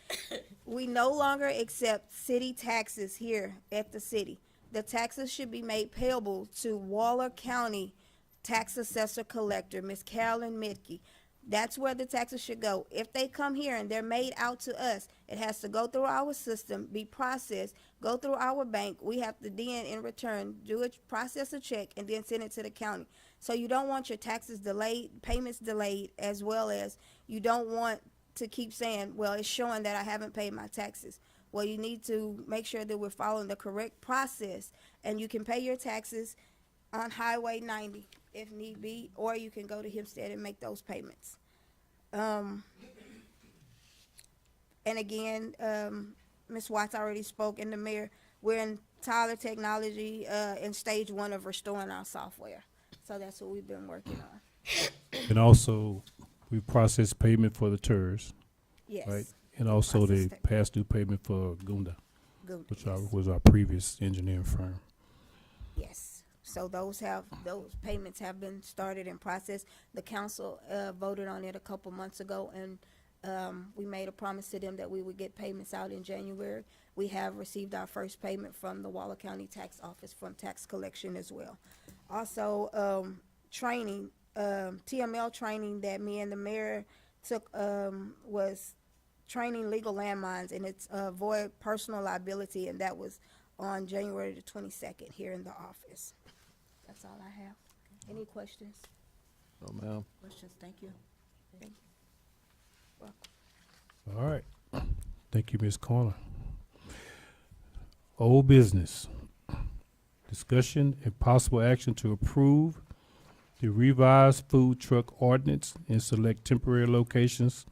We no longer accept city taxes here at the city. The taxes should be made payable to Waller County Tax Assessor Collector, Ms. Carolyn Midke. That's where the taxes should go. If they come here and they're made out to us, it has to go through our system, be processed, go through our bank. We have to then, in return, process a check and then send it to the county. So you don't want your taxes delayed, payments delayed, as well as you don't want to keep saying, well, it's showing that I haven't paid my taxes. Well, you need to make sure that we're following the correct process, and you can pay your taxes on Highway 90 if need be, or you can go to Hempstead and make those payments. And again, Ms. Watts already spoke, and the mayor, we're in Tyler Technology in stage 1 of restoring our software. So that's what we've been working on. And also, we process payment for the TERS, Yes. right? And also the Process past due payment for Gunda, Good, which yes. was our previous engineering firm. Yes. So those payments have been started and processed. The council voted on it a couple months ago, and we made a promise to them that we would get payments out in January. We have received our first payment from the Waller County Tax Office from tax collection as well. Also, training, TML training that me and the mayor took was training legal landmines, and it's avoid personal liability, and that was on January the 22nd here in the office. That's all I have. Any questions? No, ma'am. Questions? Thank you. Thank you. All right. Thank you, Ms. Corner. Old business. Discussion and possible action to approve the revised food truck ordinance and select temporary locations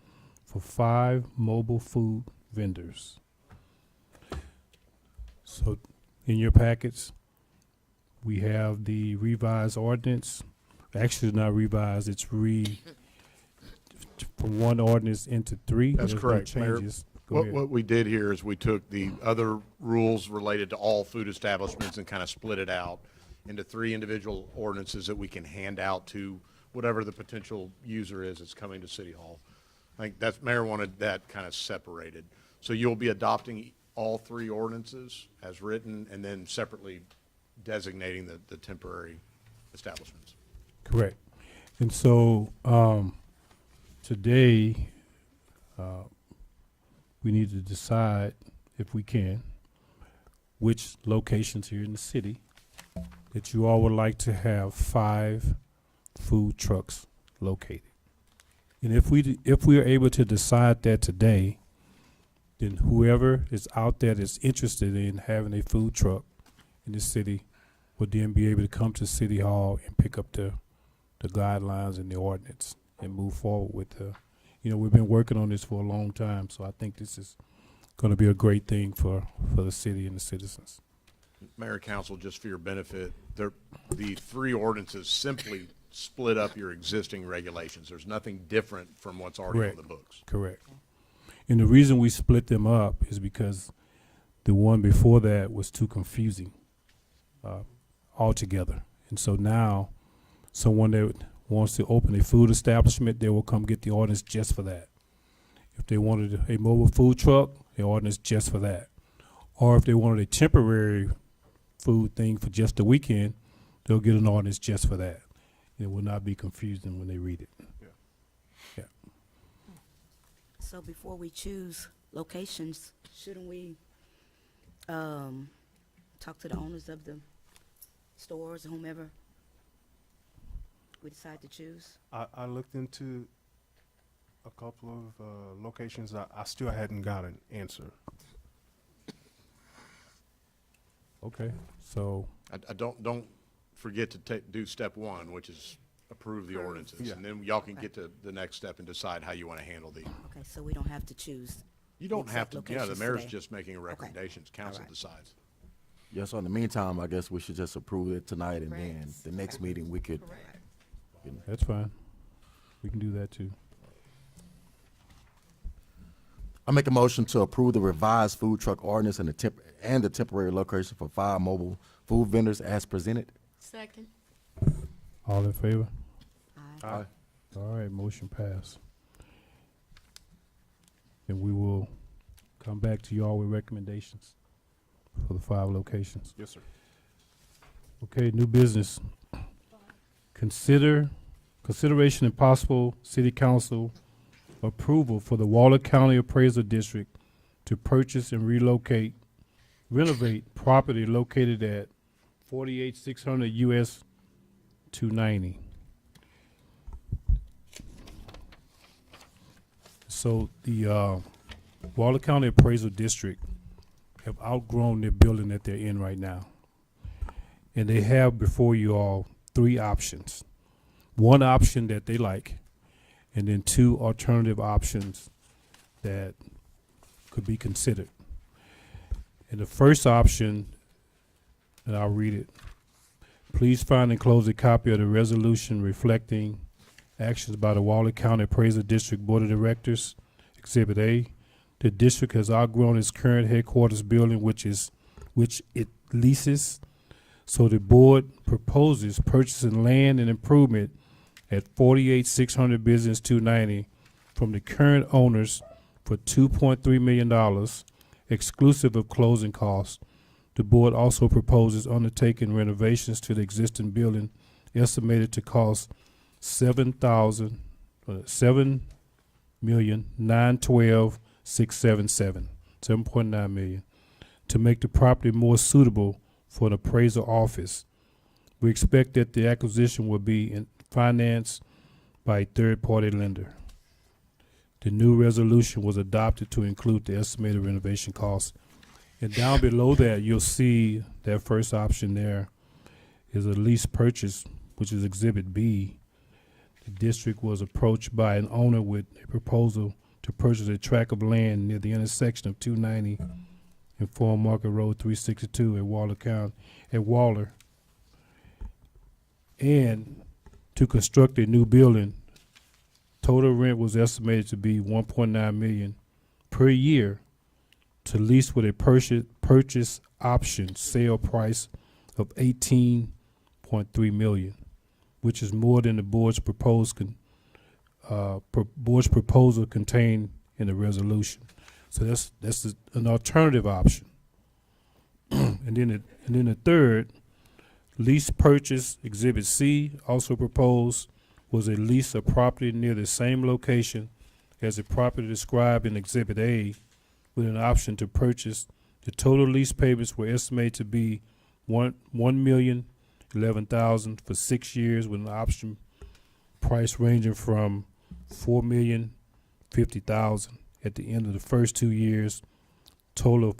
for 5 mobile food vendors. So in your packets, we have the revised ordinance. Actually, it's not revised, it's from 1 ordinance into 3. That's There's no correct, Mayor. changes. Go ahead. What we did here is we took the other rules related to all food establishments and kind of split it out into 3 individual ordinances that we can hand out to whatever the potential user is that's coming to City Hall. I think that's, Mayor wanted that kind of separated. So you'll be adopting all 3 ordinances as written and then separately designating the temporary establishments. Correct. And so today, we need to decide, if we can, which locations here in the city that you all would like to have 5 food trucks located. And if we are able to decide that today, then whoever is out there that's interested in having a food truck in the city would then be able to come to City Hall and pick up the guidelines and the ordinance and move forward with the, we've been working on this for a long time, so I think this is going to be a great thing for the city and the citizens. Mayor and Council, just for your benefit, the 3 ordinances simply split up your existing regulations. There's nothing different from what's already on the books. Correct. And the reason we split them up is because the one before that was too confusing altogether. And so now someone that wants to open a food establishment, they will come get the ordinance just for that. If they wanted a mobile food truck, the ordinance just for that. Or if they wanted a temporary food thing for just the weekend, they'll get an ordinance just for that. It will not be confusing when they read it. Yeah. So before we choose locations, shouldn't we talk to the owners of the stores, whomever we decide to choose? I looked into a couple of locations. I still hadn't got an answer. Okay, so I don't forget to do step 1, which is approve the ordinances. Yeah. And then y'all can get to the next step and decide how you want to handle these. Okay, so we don't have to choose. You don't have exact to, yeah, the locations mayor's today. just making recommendations. Council All right. decides. Yeah, so in the meantime, I guess we should just approve it tonight, and then the next meeting we could. that's fine. We can do that too. I make a motion to approve the revised food truck ordinance and the temporary location for 5 mobile food vendors as presented. Second. All in favor? Aye. All right, motion passed. And we will come back to y'all with recommendations for the 5 locations. Yes, sir. Okay, new business. Consider Consideration and possible city council approval for the Waller County Appraisal District to purchase and renovate property located at 48600 US 290. So the Waller County Appraisal District have outgrown their building that they're in right now. And they have before you all three options. One option that they like, and then two alternative options that could be considered. And the first option, and I'll read it. Please find and close a copy of the resolution reflecting actions by the Waller County Appraisal District Board of Directors, Exhibit A. The district has outgrown its current headquarters building, which it leases. So the board proposes purchasing land and improvement at 48600 Business 290 from the current owners for $2.3 million, exclusive of closing costs. The board also proposes undertaking renovations to the existing building, estimated to cost $7.9 million, to make the property more suitable for an appraisal office. We expect that the acquisition will be financed by a third-party lender. The new resolution was adopted to include the estimated renovation costs. And down below that, you'll see that first option there is a lease purchase, which is Exhibit B. The district was approached by an owner with a proposal to purchase a tract of land near the intersection of 290 and Forum Market Road 362 at Waller, and to construct a new building. Total rent was estimated to be $1.9 million per year, to lease with a purchase option sale price of $18.3 million, which is more than the board's proposal contained in the resolution. So that's an alternative option. and then the third, lease purchase, Exhibit C, also proposed, was a lease of property near the same location as the property described in Exhibit A, with an option to purchase. The total lease payments were estimated to be $1,011,000 for 6 years, with an option price ranging from $4,050,000 at the end of the first 2 years, total of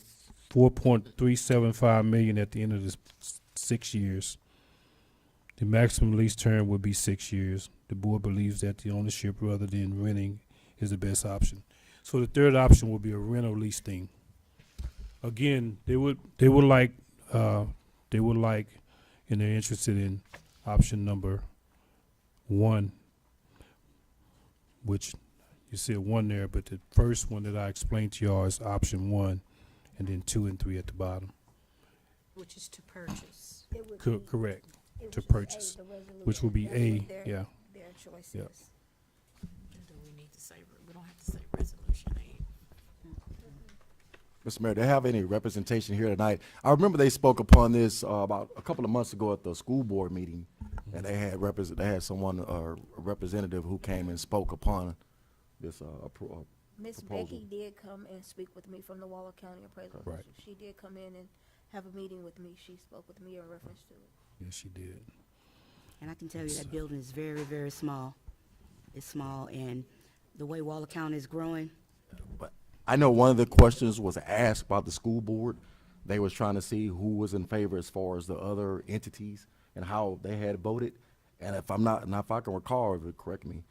$4.375 million at the end of the 6 years. The maximum lease term would be 6 years. The board believes that the ownership rather than renting is the best option. So the third option would be a rental lease thing. Again, they would like, and they're interested in option number 1, which you said 1 there, but the first one that I explained to y'all is option 1, and then 2 and 3 at the bottom. Which is to purchase. Correct, to purchase, which will be A, yeah. Their choices. Yep. Do we need to say, we don't have to say resolution 8. Mr. Mayor, do they have any representation here tonight? I remember they spoke upon this about a couple of months ago at the school board meeting, and they had someone, a representative who came and spoke upon this Miss proposal. Becky did come and speak with me from the Waller County Appraisal. Right. She did come in and have a meeting with me. She spoke with me in reference to it. Yes, she did. And I can tell you that building is very, very small. It's small, and the way Waller County is growing, But I know one of the questions was asked by the school board. They was trying to see who was in favor as far as the other entities and how they had voted. And if I'm not, and if I can recall, if you correct me,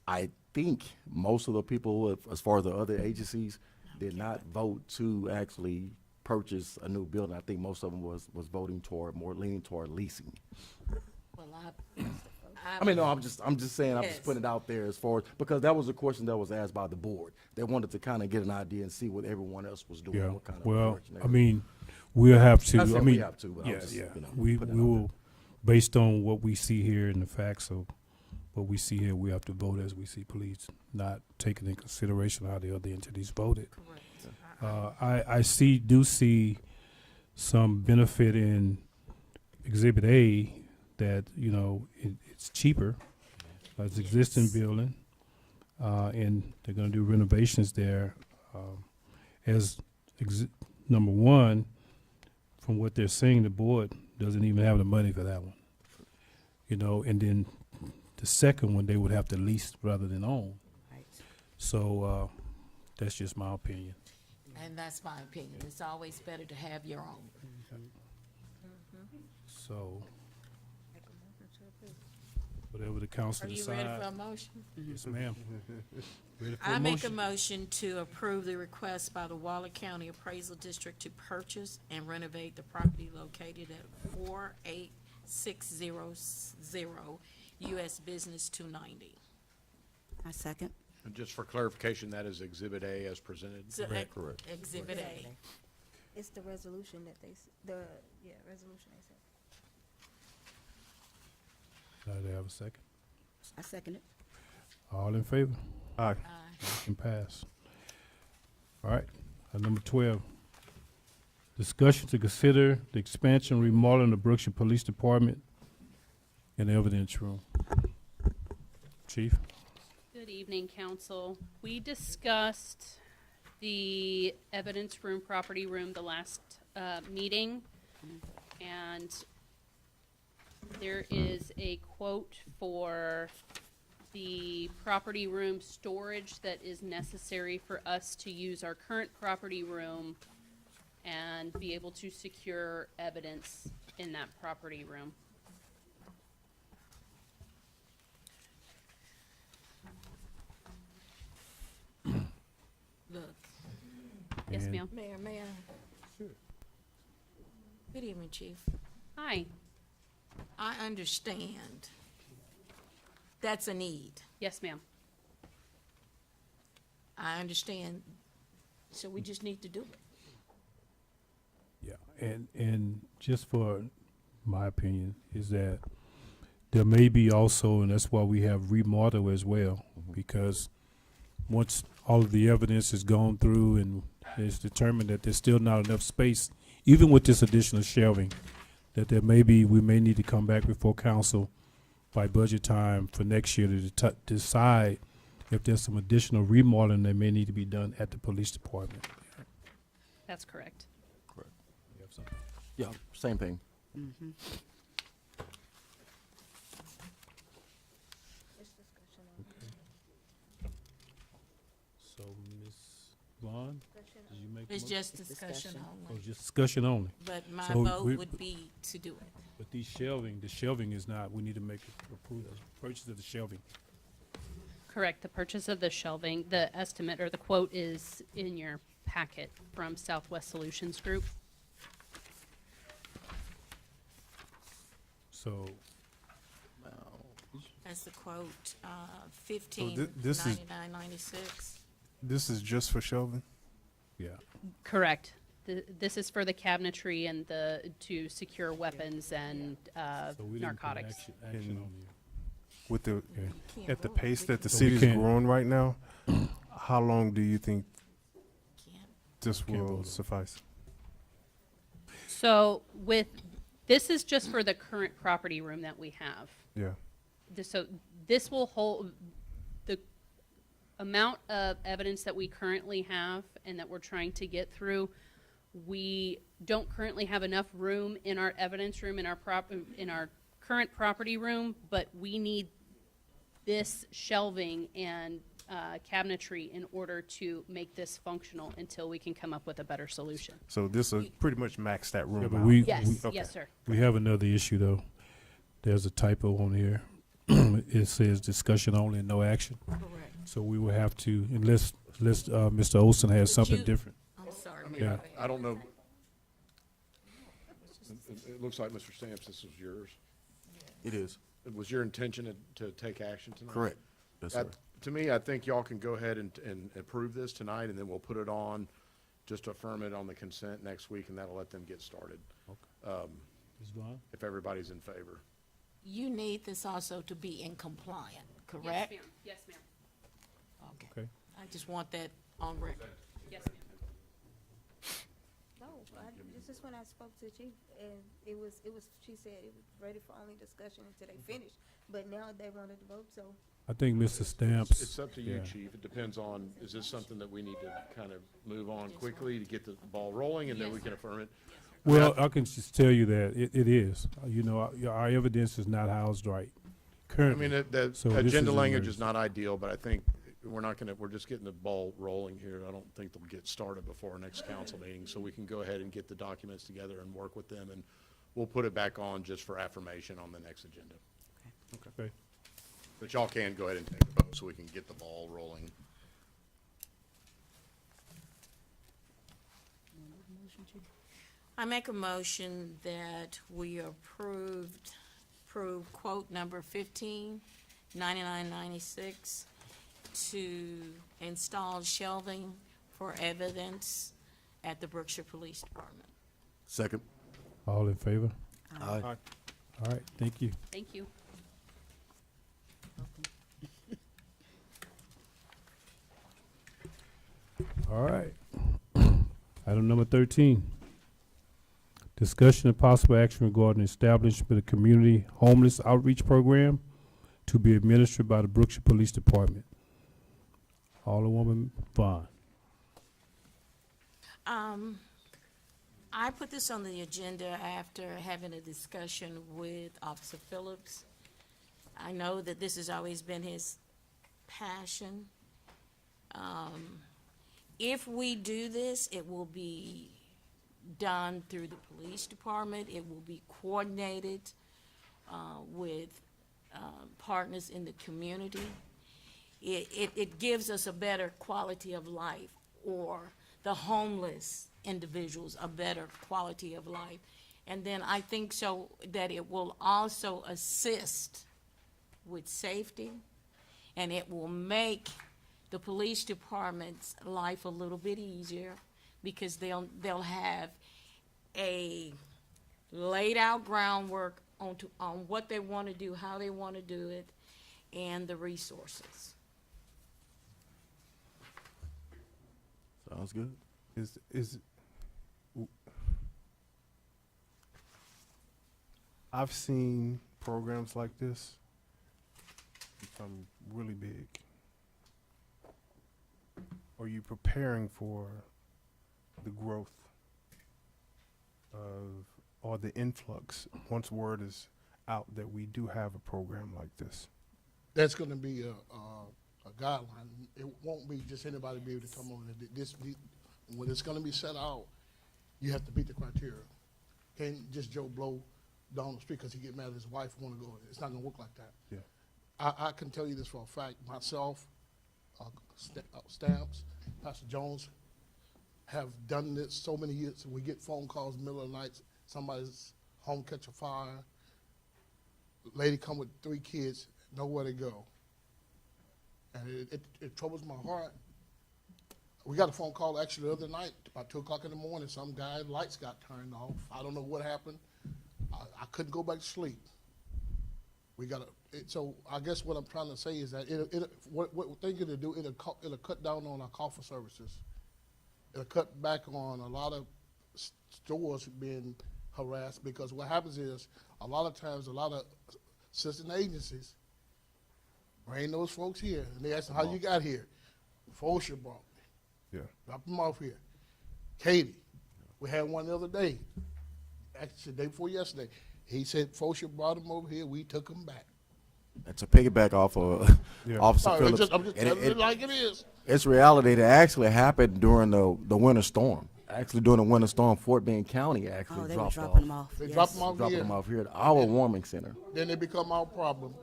I think most of the people, as far as the other agencies, did not vote to actually purchase a new building. I think most of them was voting toward, more leaning toward leasing. Well, I mean, no, I'm just saying, I'm Yes. just putting it out there as far as, because that was a question that was asked by the board. They wanted to kind of get an idea and see what everyone else was doing, Yeah, what kind of well, direction they I were- mean, we'll have to, Not saying I we mean, have to, but I'm yeah, just, yeah. you know, We putting it out will, based on what we see here in the facts of what we see here, we have to vote as we see, please, not taking in consideration how the other entities voted. correct. I do see some benefit in Exhibit A that, it's cheaper. It's existing building, and they're gonna do renovations there. As number one, from what they're saying, the board doesn't even have the money for that one. You know, and then the second one, they would have to lease rather than own. Right. So, that's just my opinion. And that's my opinion. It's always better to have your own. So, whatever the council Are you decides. ready for a motion? Yes, ma'am. Ready for I make a motion? motion to approve the request by the Waller County Appraisal District to purchase and renovate the property located at 48600 US Business 290. I second. And just for clarification, that is Exhibit A as presented? So, Correct. Exhibit A. It's the resolution that resolution they said. Do I have a second? I second it. All in favor? Aye. Motion pass. All right, number 12. Discussion to consider the expansion remodeling of Brookshire Police Department and evidence room. Chief? Good evening, council. We discussed the evidence room, property room, the last meeting, and there is a quote for the property room storage that is necessary for us to use our current property room and be able to secure evidence in that property room. Look, Yes, And- ma'am. Mayor, may I? Sure. Good evening, Chief. Hi. I understand that's a need. Yes, ma'am. I understand, so we just need to do it. Yeah, and just for my opinion, is that there may be also, and that's why we have remodel as well, because once all of the evidence is gone through and it's determined that there's still not enough space, even with this additional shelving, that we may need to come back before council by budget time for next year to decide if there's some additional remodeling that may need to be done at the police department. That's correct. You have something? Yeah, same thing. Mm-hmm. So, Ms. Vaughn, did you make a It's motion? just discussion Oh, only, just discussion only. but my So vote we- would be to do it. But the shelving is not, we need to make approve the purchase of the shelving. Correct. The purchase of the shelving, the estimate or the quote is in your packet from Southwest Solutions Group. So, That's the quote, this is- 1599.96. This is just for shelving? yeah. Correct. This is for the cabinetry and to secure weapons and So we didn't put narcotics. action on you. With the, Can't at the vote. pace We that the So we city's can't- growing right now, how long do you think can't. this Can't will vote. suffice? So this is just for the current property room that we have. Yeah. So this will hold the amount of evidence that we currently have and that we're trying to get through. We don't currently have enough room in our evidence room in our current property room, but we need this shelving and cabinetry in order to make this functional until we can come up with a better solution. So this will pretty much max that room Yeah, but out? Yes, Okay. yes, sir. We have another issue, though. There's a typo on here. It says discussion only and no action. Correct. So we will have to, unless Mr. Olson has something you- different. I'm sorry. I mean, Yeah. I don't know. It looks like, Mr. Stamps, this was yours. It is. Was your intention to take action tonight? Correct. Yes, sir. To me, I think y'all can go ahead and approve this tonight, and then we'll put it on, just affirm it on the consent next week, and that'll let them get started, Ms. Vaughn? if everybody's in favor. You need this also to be in compliant, correct? Yes, ma'am. Yes, ma'am. Okay. I just want that on record. Yes, ma'am. No, this is when I spoke to the chief, and it was, she said it was ready for only discussion until they finished, but now they wanted to vote, so I think Mr. It's Stamps. up to you, yeah. Chief. It depends on, is this something that we need to kind of move on quickly to get the ball rolling, and then we can affirm it? Well, I can just tell you that it is. You know, our evidence is not housed right I currently. mean, the So this agenda is language emergency. is not ideal, but I think we're just getting the ball rolling here. I don't think they'll get started before our next council meeting, so we can go ahead and get the documents together and work with them, and we'll put it back on just for affirmation on the next agenda. Okay. But y'all can go ahead and take a vote so we can get the ball rolling. I make a motion that we approve quote number 159996 to install shelving for evidence at the Brookshire Police Department. Second. All in favor? Aye. All right, thank you. Thank you. All right. Item number 13. Discussion and possible action regarding establishment of community homeless outreach program to be administered by the Brookshire Police Department. Alderwoman Vaughn. I put this on the agenda after having a discussion with Officer Phillips. I know that this has always been his passion. If we do this, it will be done through the police department. It will be coordinated with partners in the community. It gives us a better quality of life, or the homeless individuals a better quality of life. And then I think so that it will also assist with safety, and it will make the police department's life a little bit easier, because they'll have a laid out groundwork on what they want to do, how they want to do it, and the resources. Sounds good. I've seen programs like this become really big. Are you preparing for the growth of, or the influx, once word is out that we do have a program like this? That's gonna be a guideline. It won't be just anybody be able to come on. When it's gonna be set out, you have to meet the criteria. Can't just Joe blow down the street because he get mad at his wife wanna go. It's not gonna work like that. Yeah. I can tell you this for a fact. Myself, Stamps, Pastor Jones have done this so many years. We get phone calls middle of the night. Somebody's home catch a fire. Lady come with 3 kids, nowhere to go. And it troubles my heart. We got a phone call actually the other night, about 2 o'clock in the morning. Some guy's lights got turned off. I don't know what happened. I couldn't go back to sleep. We got so I guess what I'm trying to say is that what we're thinking to do, it'll cut down on our call for services. It'll cut back on a lot of stores being harassed, because what happens is a lot of times a lot of assistant agencies bring those folks here and they ask them how you got here. Brookshire brought me. Yeah. Drop them off here. Katie, we had one the other day, actually the day before yesterday. He said Brookshire brought him over here, we took him back. And to piggyback off of Officer No, Phillips, I'm just telling it like it is. It's reality that actually happened during the winter storm. Actually, during the winter storm, Fort Bend County actually they were dropped dropping them off. off. They yes. drop them off Dropping here. them off here at our warming center. Then they become our problem.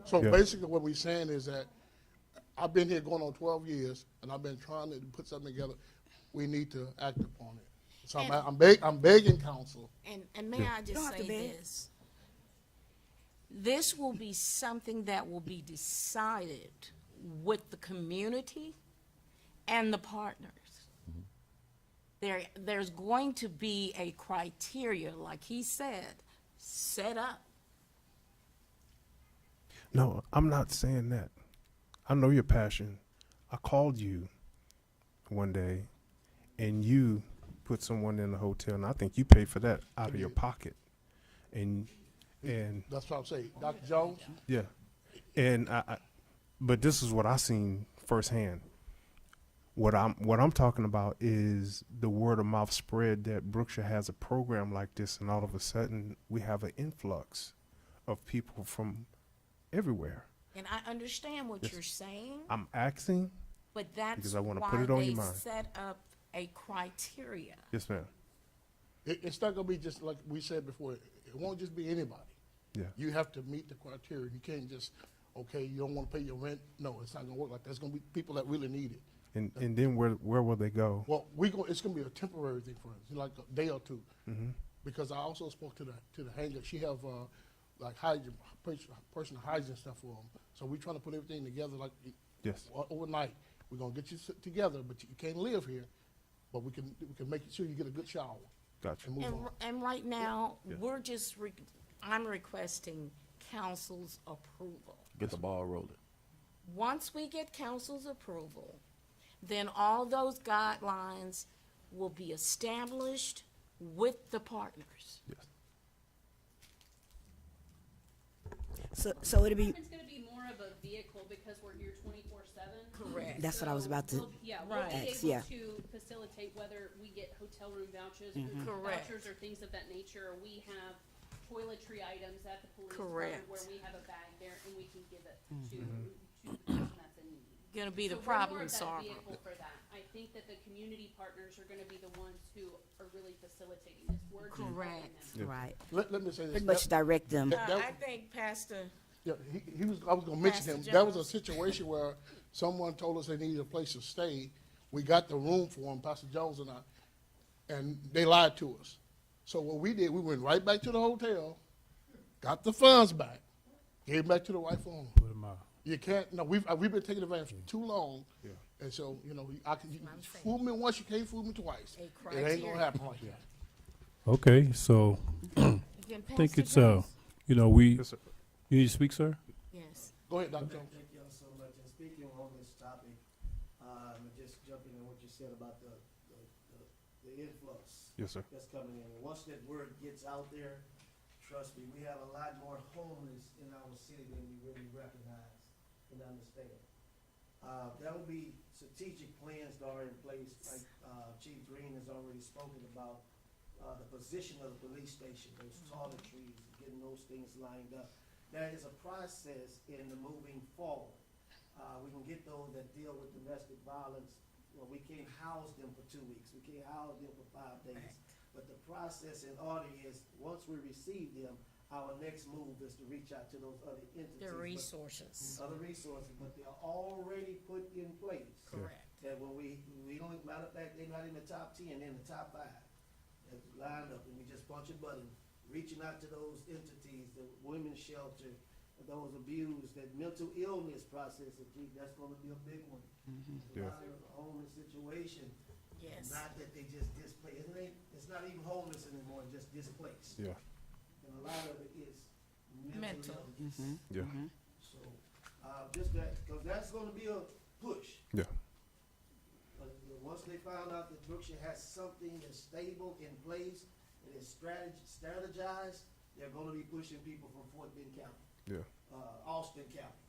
So Yeah. basically what we're saying is that I've been here going on 12 years, and I've been trying to put something together. We need to act upon it. So I'm begging council. And may I You don't just have to say beg. this? This will be something that will be decided with the community and the partners. There's going to be a criteria, like he said, set up. No, I'm not saying that. I know your passion. I called you one day, and you put someone in a hotel, and I think you paid for that out of your pocket. And That's what I'm saying. Dr. Jones, yeah, and But this is what I seen firsthand. What I'm talking about is the word of mouth spread that Brookshire has a program like this, and all of a sudden we have an influx of people from everywhere. And I understand what Yes. you're saying, I'm asking. but that's Because I wanna why put it on they your mind. set up a criteria. Yes, ma'am. It's not gonna be just like we said before, it won't just be anybody. Yeah. You have to meet the criteria. You can't just, okay, you don't wanna pay your rent. No, it's not gonna work like that. It's gonna be people that really need it. And then where will they go? Well, it's gonna be a temporary thing for us, like a day or two. Mm-hmm. Because I also spoke to the hangar. She have, like hygiene, personal hygiene stuff for them. So we trying to put everything together like Yes. overnight. We're gonna get you together, but you can't live here. But we can make sure you get a good shower. Gotcha. And move on. And right now, Yeah. we're just, I'm requesting council's approval. Get the ball rolling. Once we get council's approval, then all those guidelines will be established with the partners. So it'll be, It's gonna be more of a vehicle because we're here 24/7. Correct. That's what I was about to We'll be ask, able yeah. to facilitate whether we get hotel room vouchers, Mhm. Correct. vouchers or things of that nature, or we have toiletry items at the police Correct. department where we have a bag there and we can give it to Mm-hmm. the person that's in need. Gonna be the So we're more problem of that solver. vehicle for that. I think that the community partners are gonna be the ones who are really facilitating this. We're just helping Correct. them. right. Let me say this. Pretty much direct them. I think Pastor, Yeah, I was gonna mention him. Pastor That was a Jones. situation where someone told us they needed a place to stay. We got the room for them, Pastor Jones and I, and they lied to us. So what we did, we went right back to the hotel, got the funds back, gave them back to the rightful owner. Put 'em out. You can't, no, we've been taking advantage for too long. Yeah. And so, you fool me once, you can't fool me twice. A It ain't criteria. gonna happen like that. Okay, so again, I think Pastor it's, Jones. Yes, sir. you need to speak, sir? Yes. Go ahead, Dr. Jones. Thank y'all so much. And speaking on this topic, just jumping on what you said about the influx Yes, sir. that's coming in. And once that word gets out there, trust me, we have a lot more homeless in our city than we really recognize and understand. There will be strategic plans that are in place, like Chief Green has already spoken about, the position of the police station, those toiletries, getting those things lined up. There is a process in the moving forward. We can get those that deal with domestic violence. Well, we can't house them for 2 weeks. We can't house them for 5 days. But the process in order is, once we receive them, our next move is to reach out to those other entities. The but- resources. Other resources, but they're already put in place. Correct. That when we don't, matter of fact, they're not in the top 10, they're in the top 5. That's lined up, and we just punch a button, reaching out to those entities, the women's shelter, those abused, that mental illness process, that's gonna be a big one. A lot of homeless situation. Yes. Not that they just displaced, it's not even homeless anymore, just displaced. Yeah. And a lot of it is mental Mental. illness. Yeah. So, just that, because that's gonna be a push. Yeah. But once they found out that Brookshire has something that's stable in place, that is strategized, they're gonna be pushing people from Fort Bend County, Yeah. Austin County.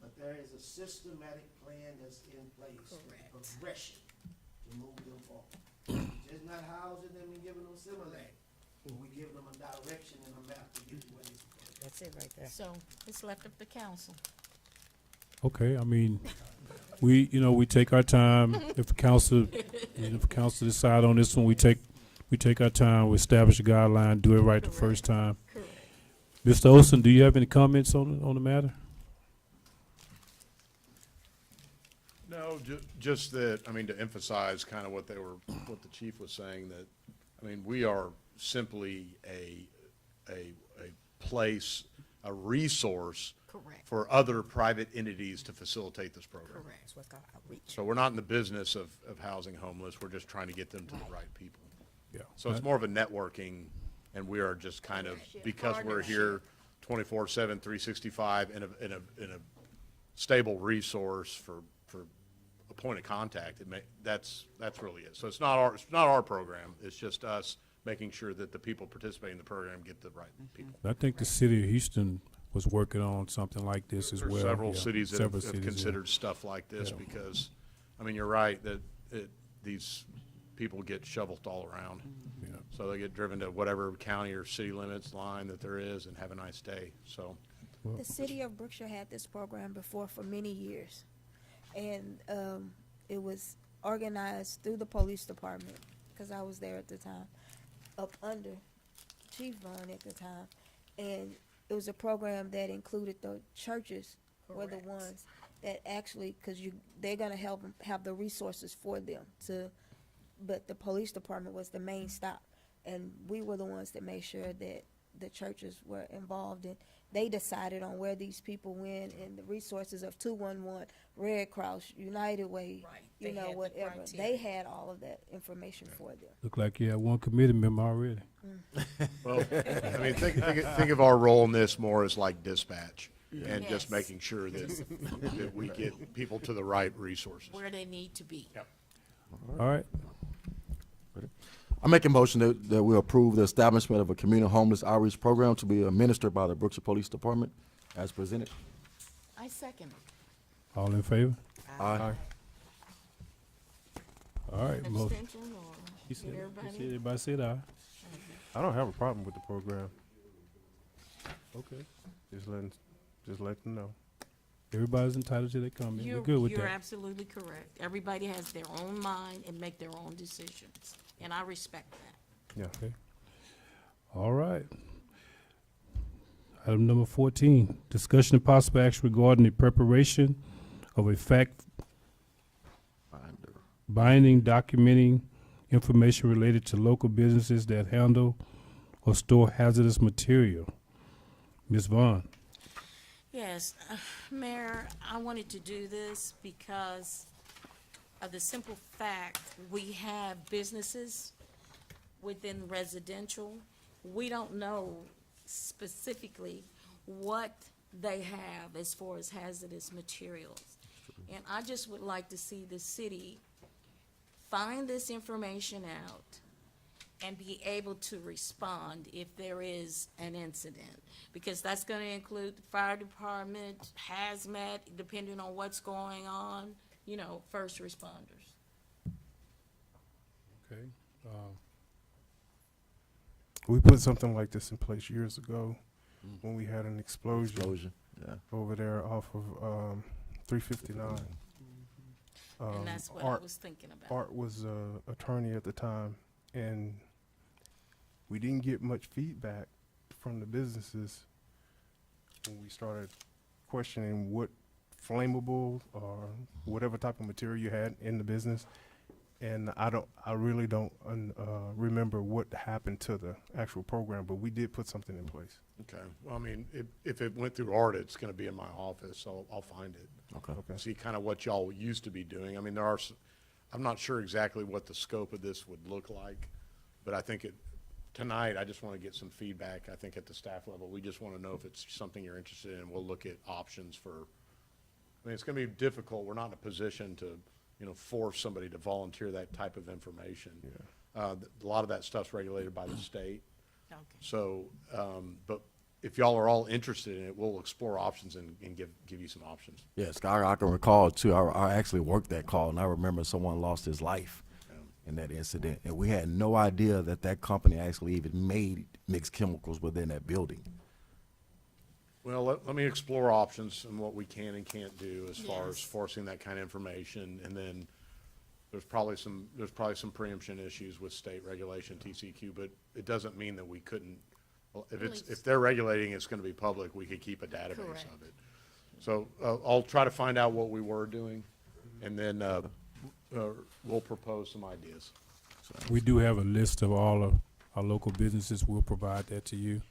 But there is a systematic plan that's in place. Correct. Progression to move them forward. Just not housing them and giving them Similac, but we give them a direction and a map to get to where they're supposed to go. That's it right there. So it's left up to council. Okay, I mean, we take our time. If the council decide on this one, we take our time, we establish a guideline, do it right the first time. Correct. Mr. Olson, do you have any comments on the matter? No, just that, I mean, to emphasize kind of what the chief was saying, that, I mean, we are simply a place, a resource Correct. for other private entities to facilitate this program. Correct. That's what's called outreach. So we're not in the business of housing homeless, we're just trying to get them to the right people. Yeah. So it's more of a networking, and we are just kind of, because we're here 24/7, 365, in a stable resource for a point of contact, that's really it. So it's not our program, it's just us making sure that the people participating in the program get the right people. I think the city of Houston was working on something like this as There's well. several yeah. cities that Several have cities, yeah. considered stuff like this Yeah. because, I mean, you're right, that these people get shoveled all around. Yeah. So they get driven to whatever county or city limits line that there is and have a nice day, so. The city of Brookshire had this program before for many years. And it was organized through the police department, because I was there at the time, up under Chief Vaughn at the time. And it was a program that included the churches were the ones that actually, because they're going to help them have the resources for them to, but the police department was the main stop. And we were the ones that made sure that the churches were involved in. They decided on where these people went and the resources of 211, Red Cross, United Way, They had the whatever. criteria. They had all of that information for them. Look like you have one committee member already. Well, I mean, think of our role in this more as like dispatch and Yes. just making sure that we get people to the right resources. Where they need to be. Yep. All right. I make a motion that we approve the establishment of a community homeless outreach program to be administered by the Brookshire Police Department as presented. I second. All in favor? Aye. All right. Mo- Abstention or He said, everybody? everybody said aye. I don't have a problem with the program. Okay. Just let them know. Everybody's entitled to their comment. We're You're, good with you're that. absolutely correct. Everybody has their own mind and make their own decisions, and I respect that. Yeah. Okay. All right. Item number 14, discussion of possible action regarding the preparation of a fact binding documenting information related to local businesses that handle or store hazardous material. Ms. Vaughn. Yes, Mayor, I wanted to do this because of the simple fact we have businesses within residential. We don't know specifically what they have as far as hazardous materials. And I just would like to see the city find this information out and be able to respond if there is an incident. Because that's gonna include the fire department, hazmat, depending on what's going on, first responders. Okay. We put something like this in place years ago when we had an explosion Yeah. over there off of 359. And that's what I was thinking about. Art was attorney at the time, and we didn't get much feedback from the businesses when we started questioning what flammable or whatever type of material you had in the business. And I really don't remember what happened to the actual program, but we did put something in place. Okay, well, I mean, if it went through Art, it's gonna be in my office, so I'll find it. Okay. See kind of what y'all used to be doing. I mean, I'm not sure exactly what the scope of this would look like, but I think tonight, I just want to get some feedback, I think at the staff level. We just want to know if it's something you're interested in. We'll look at options for, I mean, it's going to be difficult. We're not in a position to, force somebody to volunteer that type of information. Yeah. A lot of that stuff's regulated by the state. Okay. So, but if y'all are all interested in it, we'll explore options and give you some options. Yes, I can recall too. I actually worked that call, and I remember someone lost his life in that incident, and we had no idea that company actually even made mixed chemicals within that building. Well, let me explore options and what we can and can't do as far as Yes. forcing that kind of information. And then there's probably some preemption issues with state regulation, TCQ, but it doesn't mean that we couldn't, well, if they're regulating, it's gonna be public, we could keep a database Correct. of it. So, I'll try to find out what we were doing, and then, we'll propose some ideas. We do have a list of all of our local businesses. We'll provide that to you.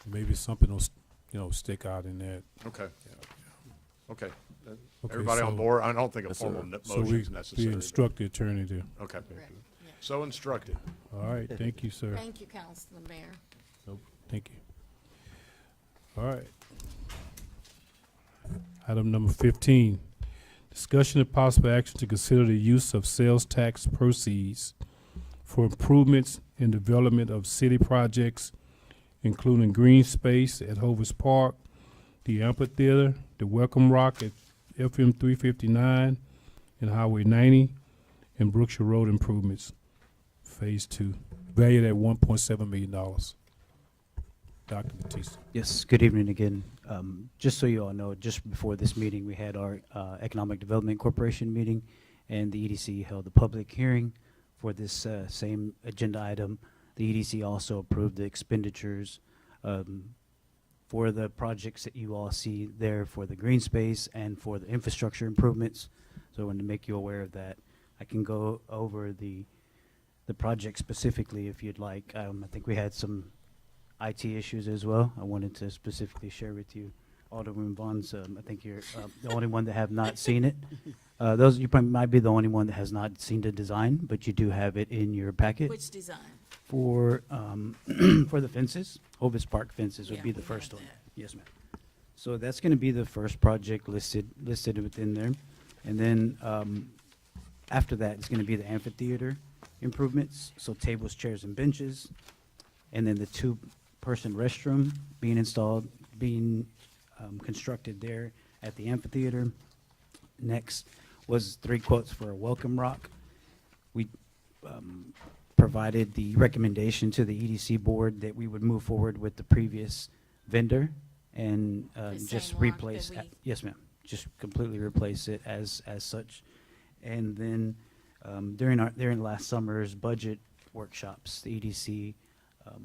Maybe something will, stick out in that. Okay. Okay. Okay, Everybody on so- board? I don't think a Yes, sir. formal So motion is we necessary. but- instruct the attorney to. Okay. Correct. Yeah. So instructed. All right, thank you, sir. Thank you, Councilor Mayor. Nope, thank you. All right. Item number 15, discussion of possible action to consider the use of sales tax proceeds for improvements and development of city projects, including green space at Hovers Park the amphitheater, the Welcome Rock at FM 359 and Highway 90, and Brookshire Road improvements, Phase 2, valued at $1.7 million. Dr. Batista. Yes, good evening again. Just so you all know, just before this meeting, we had our Economic Development Corporation meeting, and the EDC held a public hearing for this same agenda item. The EDC also approved the expenditures for the projects that you all see there for the green space and for the infrastructure improvements. So I wanted to make you aware of that. I can go over the project specifically if you'd like. I think we had some IT issues as well. I wanted to specifically share with you. Alderman Vaughn's, I think you're the only one that have not seen it. Those you probably might be the only one that has not seen the design, but you do have it in your packet. Which design? For for the fences, Hovis Park fences would Yeah, be the we first have one. that. Yes, ma'am. So that's going to be the first project listed within there, and then after that it's going to be the amphitheater improvements. So tables, chairs, and benches, and then the two-person restroom being installed, being constructed there at the amphitheater. Next was 3 quotes for a welcome rock. We provided the recommendation to the EDC board that we would move forward with the previous vendor and just same rock replace. that we- Yes, ma'am. Just completely replace it as such. And then during last summer's budget workshops, the EDC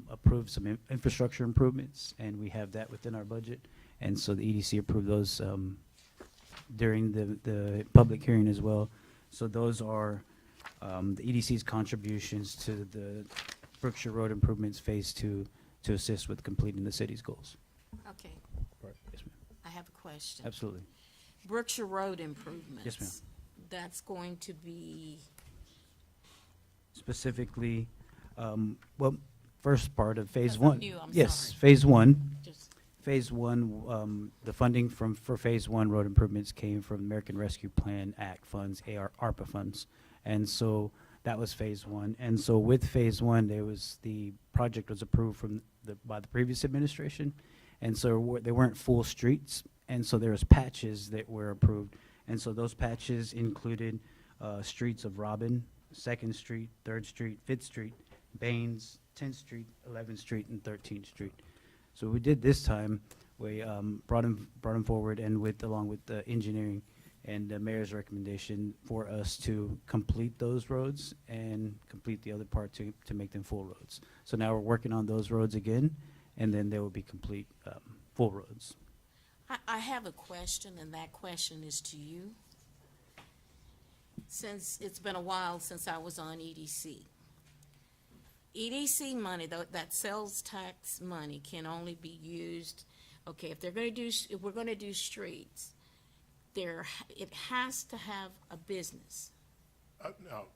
approved some infrastructure improvements, and we have that within our budget. And so the EDC approved those during the public hearing as well. So those are the EDC's contributions to the Brookshire Road Improvements Phase 2 to assist with completing the city's goals. Okay, Yes, ma'am. I have a question. Absolutely. Brookshire Road improvements. Yes, ma'am. That's going to be, Specifically, well, first part of Phase Because I'm 1. new, I'm Yes, sorry. Phase 1. just, Phase 1, the funding for Phase 1 road improvements came from American Rescue Plan Act funds, ARPA funds. And so that was Phase 1. And so with Phase 1, the project was approved by the previous administration. And so they weren't full streets. And so there was patches that were approved. And so those patches included streets of Robin, 2nd Street, 3rd Street, 5th Street, Baines, 10th Street, 11th Street, and 13th Street. So what we did this time, we brought him forward and along with the engineering and the mayor's recommendation for us to complete those roads and complete the other part to make them full roads. So now we're working on those roads again, and then they will be complete full roads. I have a question, and that question is to you. Since it's been a while since I was on EDC. EDC money, that sales tax money can only be used, okay, if we're gonna do streets, it has to have a business, No,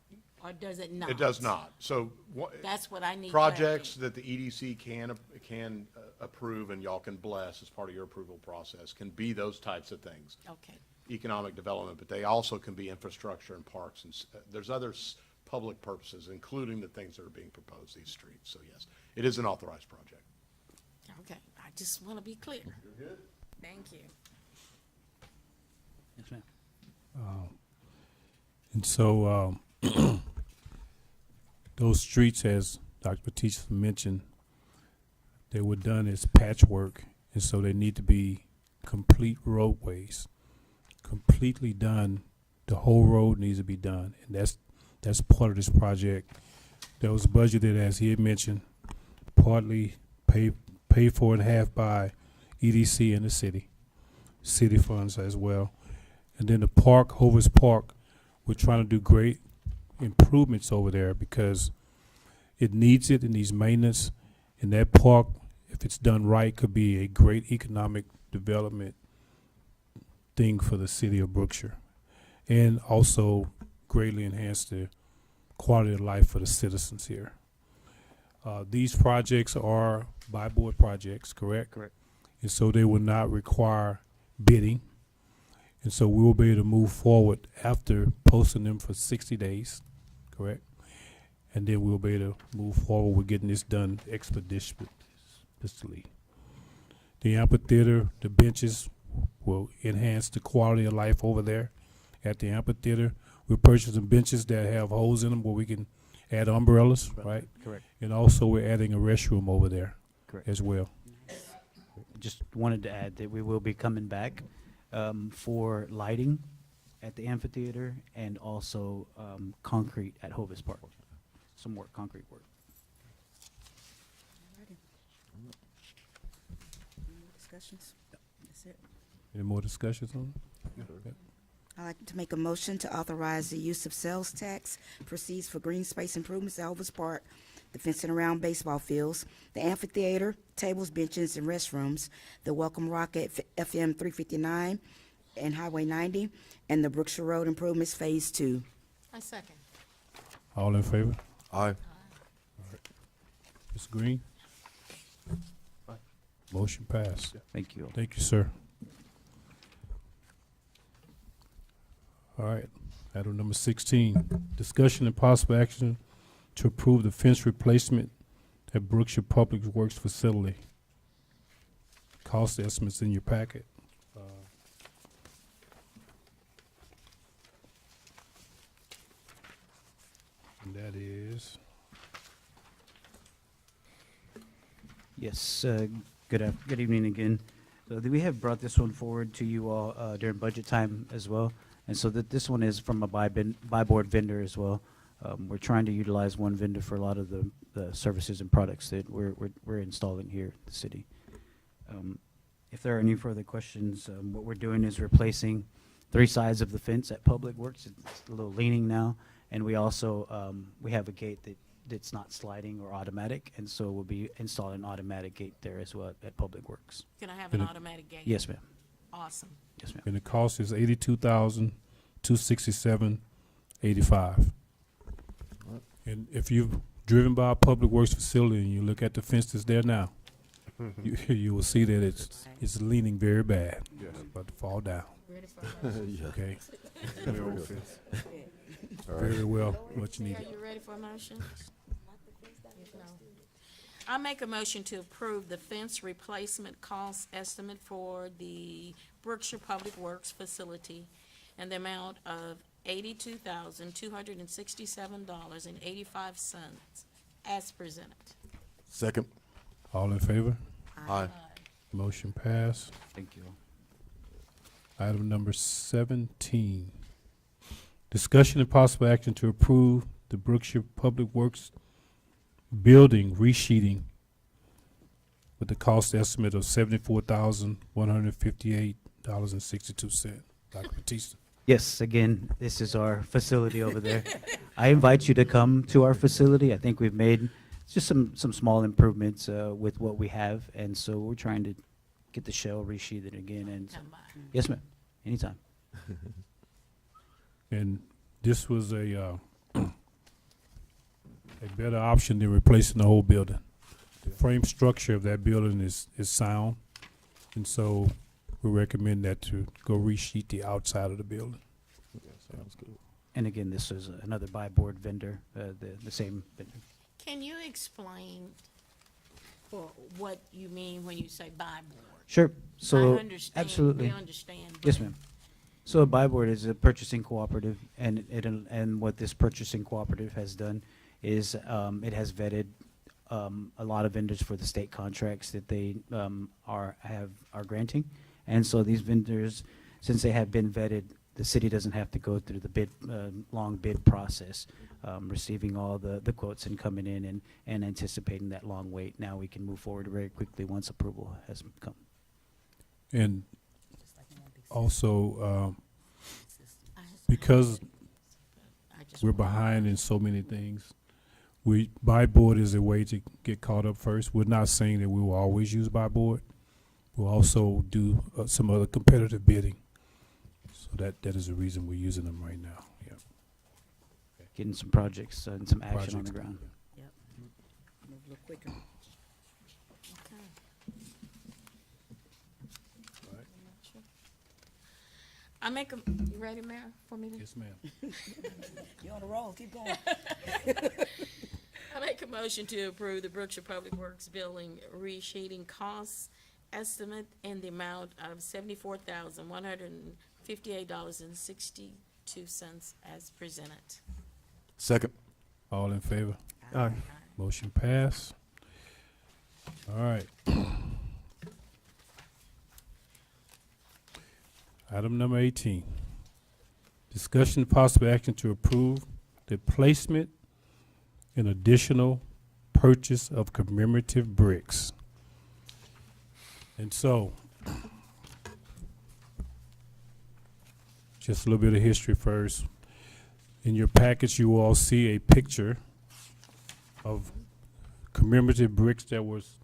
or does it not? it does not. So That's what I need projects that the EDC can approve and y'all can bless as part of your approval process can be those types of things. Okay, Economic development, but they also can be infrastructure and parks, and there's other public purposes, including the things that are being proposed, these streets. So yes, it is an authorized project. okay, I just wanna be clear. You're good. Thank you. Yes, ma'am. And so those streets, as Dr. Batista mentioned, they were done as patchwork, and so they need to be complete roadways, completely done. The whole road needs to be done, and that's part of this project. That was budgeted, as he had mentioned, partly paid for in half by EDC and the city funds as well. And then the park, Hovis Park, we're trying to do great improvements over there because it needs maintenance. And that park, if it's done right, could be a great economic development thing for the city of Brookshire. And also greatly enhance the quality of life for the citizens here. These projects are by board projects, correct? Correct. And so they will not require bidding. And so we will be able to move forward after posting them for 60 days, correct? And then we'll be able to move forward with getting this done expeditiously. The amphitheater, the benches will enhance the quality of life over there at the amphitheater. We're purchasing benches that have holes in them where we can add umbrellas, right? Correct. And also we're adding a restroom over there Correct. as well. Just wanted to add that we will be coming back for lighting at the amphitheater and also concrete at Hovis Park. Some work, concrete work. Discussions? That's it. Any more discussions on it? I'd like to make a motion to authorize the use of sales tax proceeds for green space improvements at Elvis Park, the fencing around baseball fields, the amphitheater, tables, benches, and restrooms, the Welcome Rock at FM 359 and Highway 90, and the Brookshire Road improvements Phase 2. I second. All in favor? Aye. Mr. Green? Motion passed. Thank you. Thank you, sir. All right, item number 16, discussion and possible action to approve the fence replacement at Brookshire Public Works Facility. Cost estimates in your packet. And that is, Yes, good evening again. We have brought this one forward to you all during budget time as well. And so that this one is from a buy board vendor as well. We're trying to utilize one vendor for a lot of the services and products that we're installing here at the city. If there are any further questions, what we're doing is replacing 3 sides of the fence at Public Works. It's a little leaning now. And we also, we have a gate that's not sliding or automatic, and so we'll be installing an automatic gate there as well at Public Works. Can I have an automatic gate? Yes, ma'am. Awesome. Yes, ma'am. and the cost is $82,267.85. And if you've driven by a Public Works facility and you look at the fence that's there now, you will see that it's leaning very bad. Yes. It's about to fall down. Ready for a motion? Yeah. Okay. The old fence. Very well, much Are needed. you ready for a motion? No. I make a motion to approve the fence replacement cost estimate for the Brookshire Public Works facility and the amount of $82,267.85 as presented. Second. All in favor? Aye. Motion passed. Thank you. Item number 17, discussion and possible action to approve the Brookshire Public Works building resheeting with the cost estimate of $74,158.62. Dr. Batista. Yes, again, this is our facility over there. I invite you to come to our facility. I think we've made just some small improvements with what we have, and so we're trying to get the shell resheathed again. And so, Come by. yes, ma'am. Anytime. And this was a better option than replacing the whole building. The frame structure of that building is sound, and so we recommend that to go resheet the outside of the building. Sounds good. And again, this is another buy board vendor, the same vendor. Can you explain what you mean when you say buy board? Sure. So I understand. absolutely. We understand. Yes, but ma'am. So a buy board is a purchasing cooperative, and what this purchasing cooperative has done is it has vetted a lot of vendors for the state contracts that they are granting, and so these vendors, since they have been vetted, the city doesn't have to go through the long bid process, receiving all the quotes and coming in and anticipating that long wait. Now we can move forward very quickly once approval has come. And also, because we're behind in so many things, buy board is a way to get caught up first. We're not saying that we will always use buy board. We'll also do some other competitive bidding. So that is the reason we're using them right now. Yeah. Getting some projects and some action on the Projects. ground. Yep. Move a little quicker. Okay. I make a, you ready, Mayor, for me to? Yes, ma'am. You're on the roll, keep going. I make a motion to approve the Brookshire Public Works building resheeting costs estimate in the amount of $74,158.62 as presented. Second. All in favor? Aye. Motion pass. All right. Item number 18. Discussion possible action to approve the placement and additional purchase of commemorative bricks. And so, just a little bit of history first. In your package, you will all see a picture of commemorative bricks that was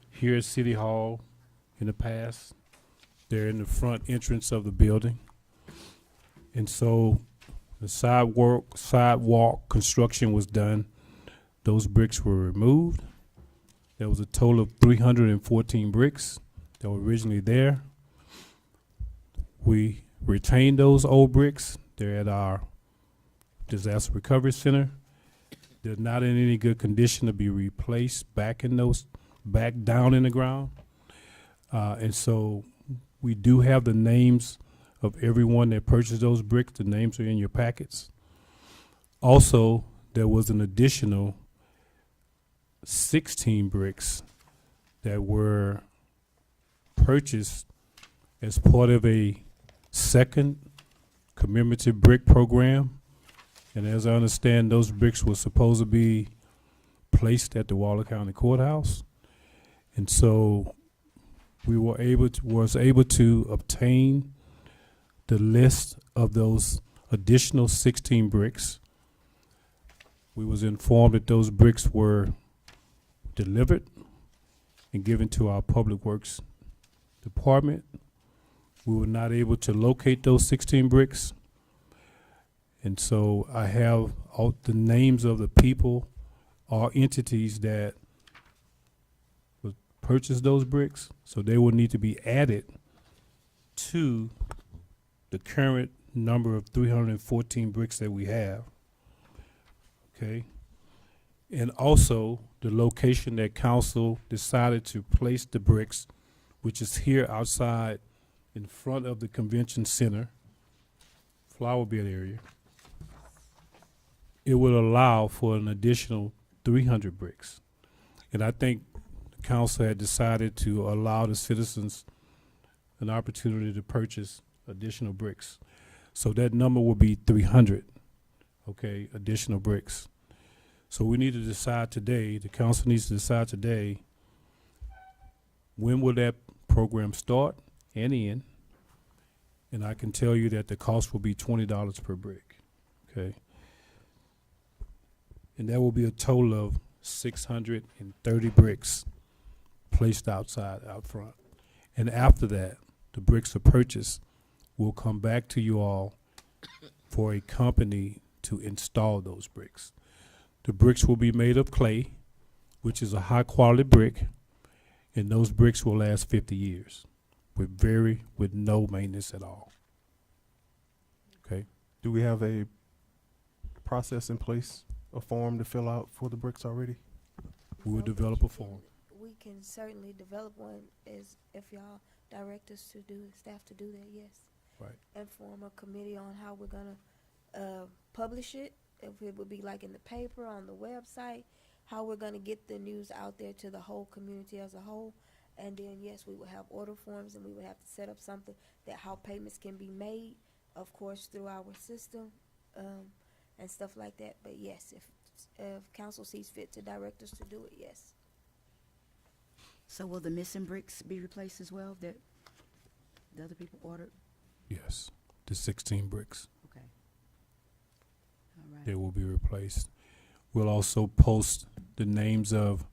here at City Hall in the past. They're in the front entrance of the building. And so the sidewalk construction was done. Those bricks were removed. There was a total of 314 bricks that were originally there. We retained those old bricks. They're at our disaster recovery center. They're not in any good condition to be replaced back down in the ground. And so we do have the names of everyone that purchased those bricks. The names are in your packets. Also, there was an additional 16 bricks that were purchased as part of a second commemorative brick program. And as I understand, those bricks were supposed to be placed at the Waller County Courthouse. And so we were able to obtain the list of those additional 16 bricks. We was informed that those bricks were delivered and given to our Public Works Department. We were not able to locate those 16 bricks. And so I have all the names of the people or entities that would purchase those bricks. So they will need to be added to the current number of 314 bricks that we have. Okay. And also the location that council decided to place the bricks, which is here outside in front of the convention center, flower bed area. It will allow for an additional 300 bricks. And I think the council had decided to allow the citizens an opportunity to purchase additional bricks. So that number will be 300, okay, additional bricks. So we need to decide today, the council needs to decide today, when will that program start and end? And I can tell you that the cost will be $20 per brick, okay? And that will be a total of 630 bricks placed out front. And after that, the bricks are purchased. We'll come back to you all for a company to install those bricks. The bricks will be made of clay, which is a high quality brick, and those bricks will last 50 years with no maintenance at all. Okay. Do we have a process in place, a form to fill out for the bricks already? We will develop a form. We can certainly develop one as if y'all direct us to do, staff to do that, yes. Right. And form a committee on how we're gonna publish it, if it would be like in the paper, on the website, how we're gonna get the news out there to the whole community as a whole. And then, yes, we would have order forms, and we would have to set up something that how payments can be made, of course, through our system, and stuff like that. But yes, if council sees fit to direct us to do it, yes. So will the missing bricks be replaced as well that the other people ordered? Yes, the 16 bricks. Okay. All right. They will be replaced. We'll also post the names of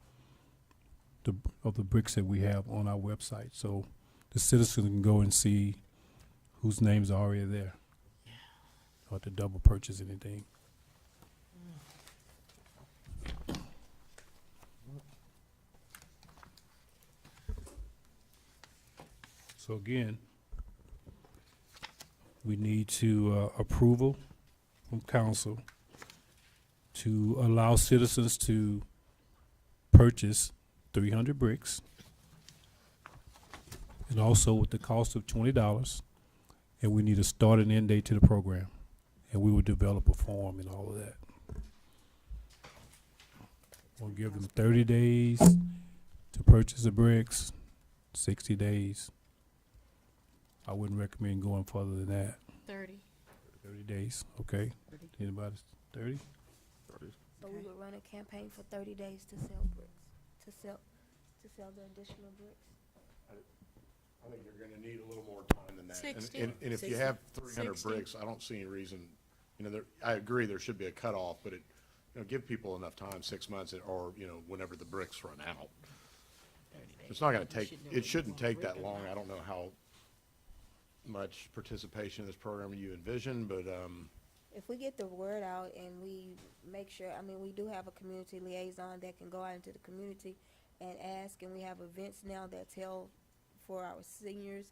the bricks that we have on our website, so the citizens can go and see whose names are already there. Yeah. Or to double purchase anything. So again, we need to approval from council to allow citizens to purchase 300 bricks and also with the cost of $20, and we need a start and end date to the program, and we would develop a form and all of that. We'll give them 30 days to purchase the bricks, 60 days. I wouldn't recommend going further than that. 30. 30 days, okay? Anybody, 30? So we would run a campaign for 30 days to sell bricks, to sell the additional bricks. I think you're gonna need a little more time than that. 60. And if you 60. have 300 60. bricks, I don't see any reason, I agree there should be a cutoff, but give people enough time, 6 months, or, whenever the bricks run out. It's not gonna take, it shouldn't take that long. I don't know how much participation in this program you envision, but, If we get the word out and we make sure, we do have a community liaison that can go out into the community and ask, and we have events now that's held for our seniors.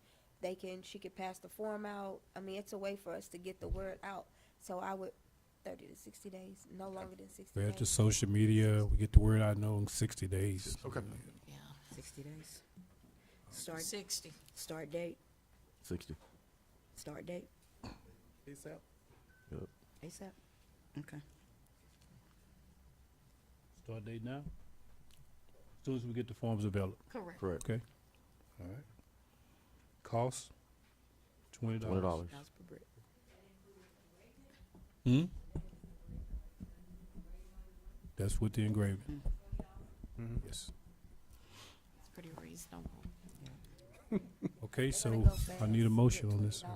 She could pass the form out. It's a way for us to get the word out. So I would, 30 to 60 days, no longer than 60 We're days. at the social media, we get the word out in 60 days. Okay. Yeah. 60 days. Start 60. Start date. 60. Start date. ASAP. ASAP. Okay. Start date now? As soon as we get the forms available. Correct. Correct. Okay. All right. Cost? $20. $20. $20 per brick. Hmm? That's with the engraving. Yes. It's pretty reasonable. Okay, so Gotta go I need a fast. motion Get on this. $20.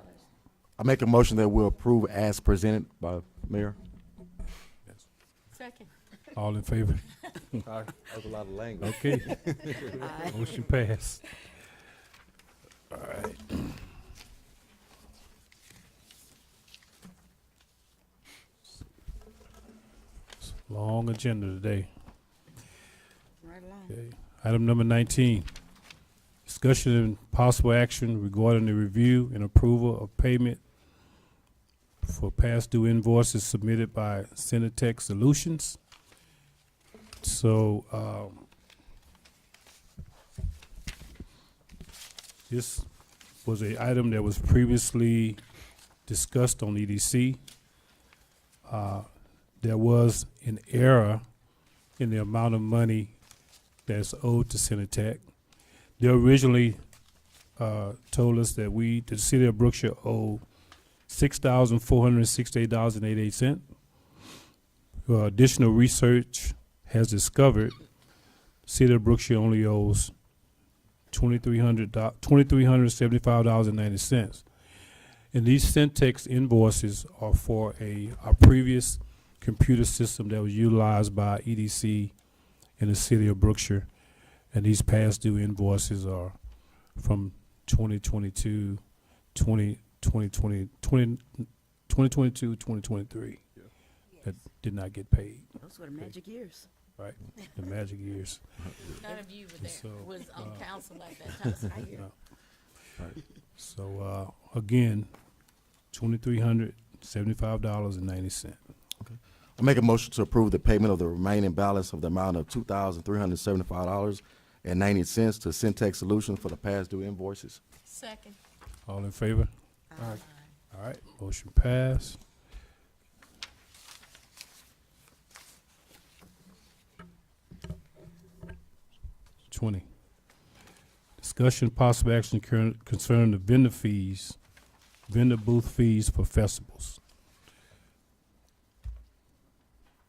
I make a motion that we'll approve as presented by Mayor. Second. All in favor? That was a lot of language. Okay. Motion passed. All right. It's a long agenda today. Right along. Okay. Item number 19, discussion and possible action regarding the review and approval of payment for past due invoices submitted by Cinetech Solutions. So, this was an item that was previously discussed on EDC. There was an error in the amount of money that's owed to Cinetech. They originally told us that the city of Brookshire owed $6,468.88. Additional research has discovered the city of Brookshire only owes $2,375.90. And these Centex invoices are for our previous computer system that was utilized by EDC in the city of Brookshire. And these past due invoices are from 2022, 2022, 2023 that did not get paid. Those were the magic years. Right, the magic years. None of you were there. So, Was on council at that time. So I hear. No. So, again, $2,375.90. I make a motion to approve the payment of the remaining balance of the amount of $2,375.90 to Centex Solutions for the past due invoices. Second. All in favor? All right, motion passed. Discussion possible action concerning the vendor booth fees for festivals.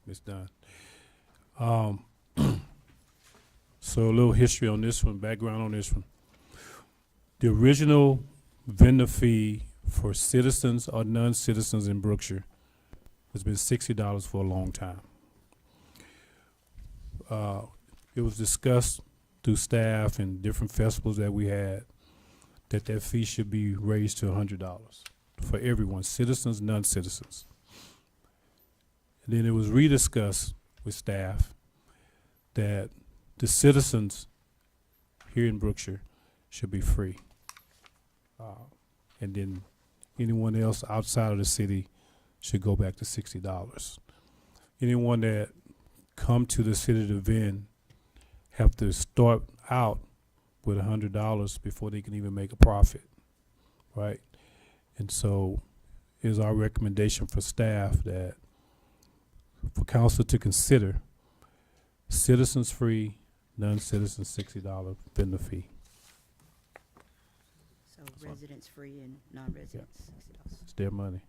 Ms. Dunn. So a little history on this one, background on this one. The original vendor fee for citizens or non-citizens in Brookshire has been $60 for a long time. It was discussed through staff and different festivals that we had that fee should be raised to $100 for everyone, citizens, non-citizens. And then it was rediscussed with staff that the citizens here in Brookshire should be free. And then anyone else outside of the city should go back to $60. Anyone that come to the city to vend have to start out with $100 before they can even make a profit, right? And so is our recommendation for staff that for council to consider citizens free, non-citizens $60 vendor fee. So residents free and non-residents, $60. It's their money,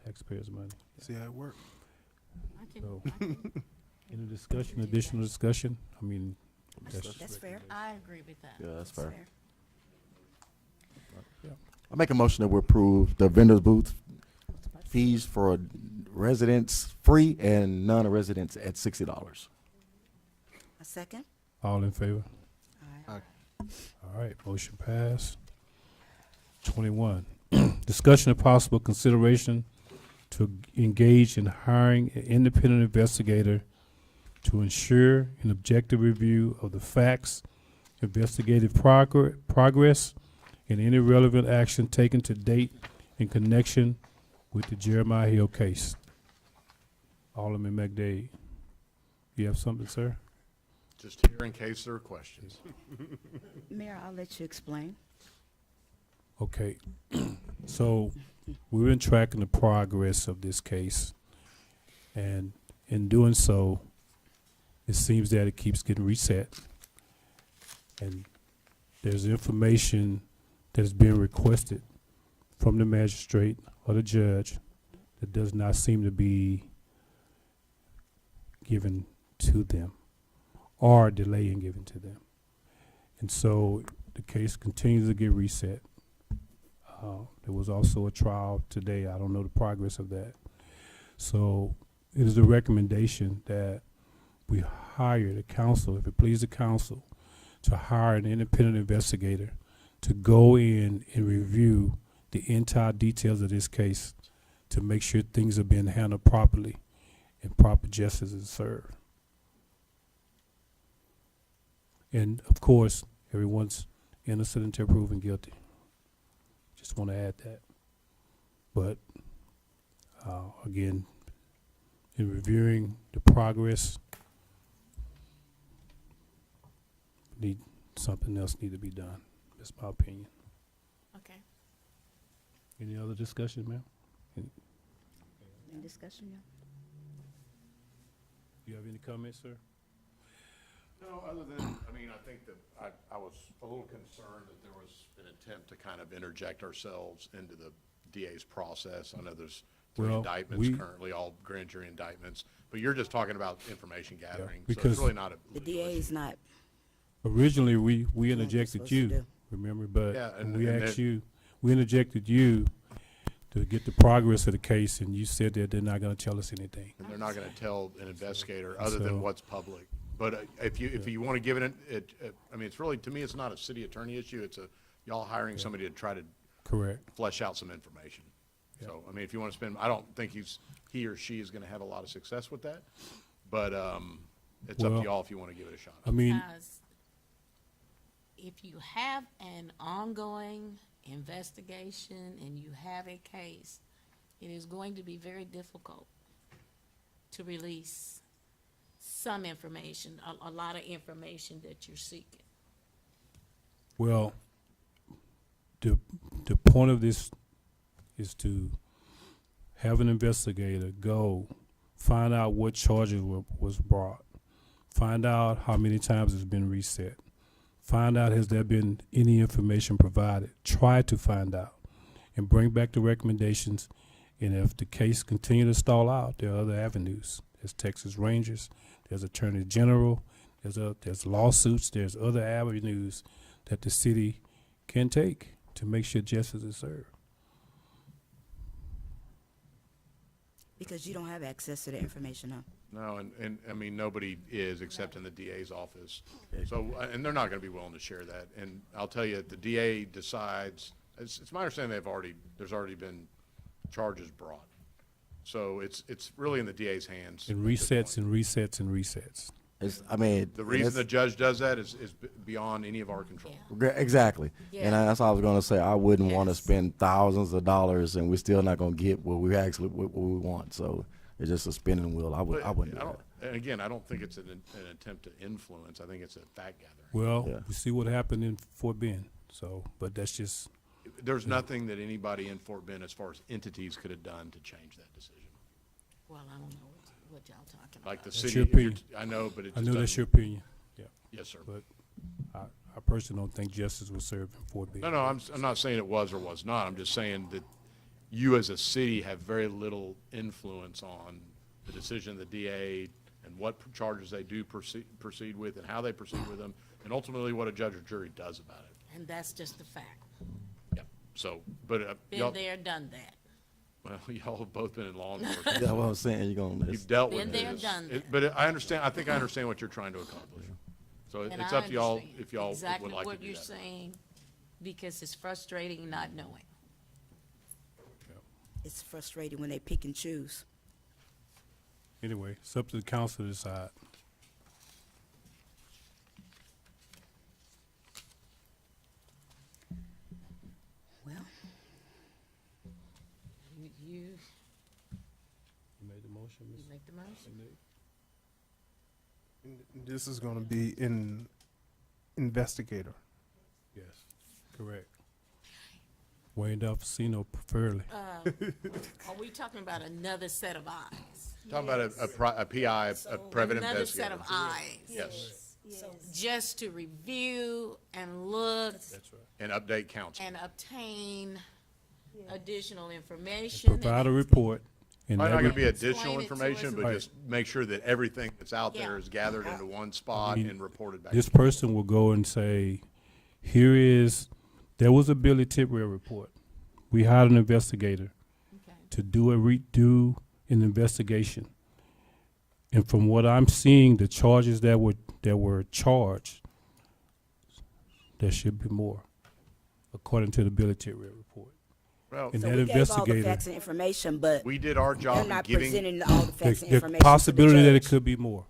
taxpayers' money. See how it works? So, any discussion, additional discussion? I mean, That's fair. I agree with that. Yeah, that's fair. Yeah. I make a motion that we approve the vendor's booth fees for residents free and non-residents at $60. A second? All in favor? Aye. All right, motion passed. 21, discussion of possible consideration to engage in hiring an independent investigator to ensure an objective review of the facts, investigative progress, and any relevant action taken to date in connection with the Jeremiah Hill case. Alderman McDade, you have something, sir? Just here in case there are questions. Mayor, I'll let you explain. Okay, so we've been tracking the progress of this case, and in doing so, it seems that it keeps getting reset. And there's information that is being requested from the magistrate or the judge that does not seem to be given to them or delay in giving to them. And so the case continues to get reset. There was also a trial today. I don't know the progress of that. So it is a recommendation that we hire the council, if it pleases the council, to hire an independent investigator to go in and review the entire details of this case to make sure things are being handled properly and proper justice is served. And of course, everyone's innocent until proven guilty. Just want to add that. But again, in reviewing the progress, something else need to be done. That's my opinion. Okay. Any other discussion, ma'am? Any discussion, yeah? Do you have any comments, sir? No, other than, I mean, I think that I was a little concerned that there was an attempt to kind of interject ourselves into the DA's process. I know there's three Well, indictments currently, all grand jury indictments, but you're just talking about information gathering, so because it's really not a. The DA is not. Originally, we what interjected supposed to you, do. remember, but Yeah, and- we and asked then- you, we interjected you to get the progress of the case, and you said that they're not gonna tell us anything. And they're not gonna tell an investigator other So- than what's public. But if you want to give it, I mean, it's really, to me, it's not a city attorney issue. It's y'all hiring somebody to try to Correct. flesh out some information. So, I mean, if you want to spend, I don't think he or she is going to have a lot of success with that. But it's up Well, to y'all if you want to give it a shot. I mean, Because if you have an ongoing investigation and you have a case, it is going to be very difficult to release some information, a lot of information that you're seeking. well, the point of this is to have an investigator go find out what charges was brought, find out how many times it's been reset, find out has there been any information provided, try to find out, and bring back the recommendations. And if the case continue to stall out, there are other avenues. There's Texas Rangers, there's Attorney General, there's lawsuits, there's other avenues that the city can take to make sure justice is served. Because you don't have access to the information, huh? No, and I mean, nobody is except in the DA's office. So, and they're not going to be willing to share that. And I'll tell you, if the DA decides, it's my understanding there's already been charges brought. So it's really in the DA's hands. And at this resets point. and resets and resets. I mean, The reason the judge does that is beyond any of our control. Exactly. And that's all I was going to say. I wouldn't want to Yes. spend thousands of dollars and we're still not going to get what we want. So it's just a spinning wheel. I wouldn't do that. And again, I don't think it's an attempt to influence. I think it's a fact gathering. Well, Yeah. we see what happened in Fort Bend, so, but that's just, There's nothing that anybody in Fort Bend, as far as entities, could have done to change that decision. Well, I don't know what y'all talking about. Like the That's city, your if you're opinion. I know, but it I just know that's doesn't- your opinion, yeah. Yes, sir. But I personally don't think justice was served in Fort Bend. No, I'm not saying it was or was not. I'm just saying that you as a city have very little influence on the decision of the DA and what charges they do proceed with and how they proceed with them, and ultimately what a judge or jury does about it. And that's just a fact. Yeah. So, but Been y'all, there, done that. well, y'all have both been in law enforcement. That's what I'm saying, you're gonna. You've dealt Been with there, this. done that. But I understand, I think I understand what you're trying to accomplish. So And it's I up to y'all understand if y'all exactly would like to what do you're that. saying, because it's frustrating not knowing. It's frustrating when they pick and choose. Anyway, it's up to the council to decide. Well, You You made the motion, Ms. make the motion. This is gonna be in investigator. Yes, correct. Wayne Delphino preferably. Are we talking about another set of eyes? Talking about a PI, a private Another investigator. set of eyes? Yes, So just to review and look That's right. and update council. and obtain additional information. Provide a report. And Might that not gonna re- be additional Explain it to information, us. but Right. just make sure that everything that's out there Yeah. is gathered into one spot and reported back. This person will go and say, there was a Billy Tidwell report. We hired an investigator Okay. to do an investigation. And from what I'm seeing, the charges that were charged, there should be more, according to the Billy Tidwell report. Well, And so that we gave all the investigator, facts and information, but we did our they're job in not giving. presenting all the facts and the information to the possibility that it judge. could be more.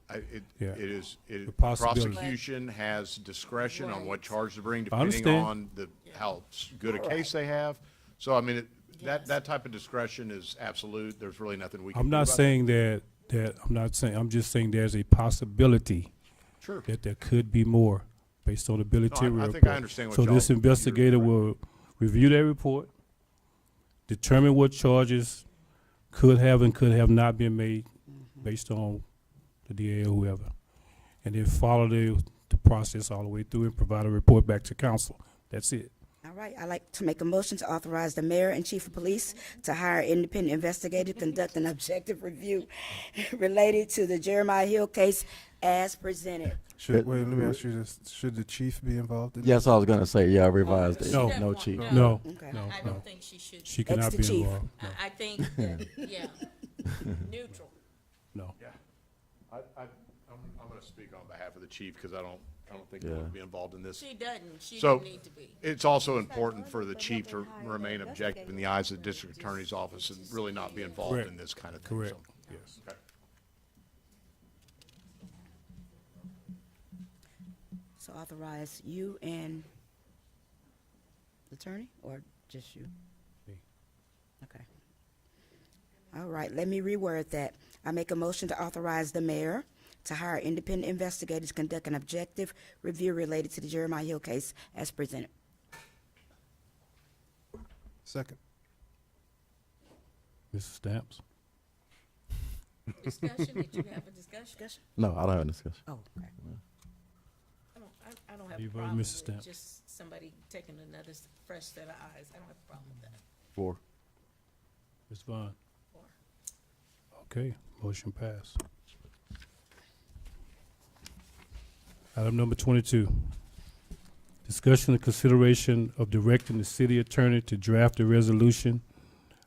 Yeah. The possibility. prosecution has discretion on what charge to bring, I depending understand. on how good a case they have. So, I mean, that type of discretion is absolute. There's really nothing we can I'm do not about saying I'm just saying there's a possibility Sure. that there could be more based on the Billy No, I Tidwell report. think I understand what So this you're investigator will review that report, determine what charges could have and could have not been made based on the DA or whoever, and then follow the process all the way through and provide a report back to council. That's it. All right, I'd like to make a motion to authorize the mayor and chief of police to hire independent investigator to conduct an objective review related to the Jeremiah Hill case as presented. Wait, let me ask you this, should the chief be involved in this? Yes, I was gonna say, yeah, I revised it. No. No, chief. No, Okay. no, I no. don't think she should. She That's cannot the be chief. involved. No. I think, that, yeah, neutral. No. Yeah. I'm gonna speak on behalf of the chief, because I don't think he Yeah. would be involved in this. She doesn't, she So, don't need to be. it's also important for the chief to remain objective in the eyes of the district attorney's office and really not be involved Correct. in this kind of thing. Correct, So, yes. okay. So authorize you and the attorney, or just you? Me. Okay. All right, let me reword that. I make a motion to authorize the mayor to hire independent investigators to conduct an objective review related to the Jeremiah Hill case as presented. Second. Mrs. Stamps? Discussion, did you have a discussion? No, I don't have a discussion. Oh, okay. I don't have You a voted problem Mrs. with Stamp. just somebody taking another fresh set of eyes. I don't have a problem with that. 4. Ms. Vaughn? Four. Okay, motion passed. Item number 22. Discussion and consideration of directing the city attorney to draft a resolution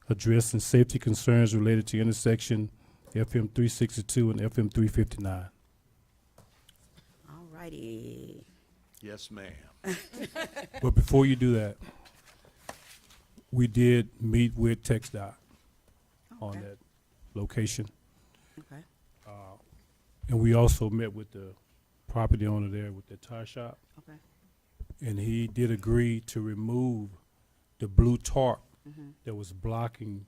addressing safety concerns related to intersection FM 362 and FM 359. All righty. Yes, ma'am. But before you do that, we did meet with TxDOT on Okay. that location. Okay. And we also met with the property owner there with the tire shop. Okay. And he did agree to remove the blue tarp Mhm. that was blocking,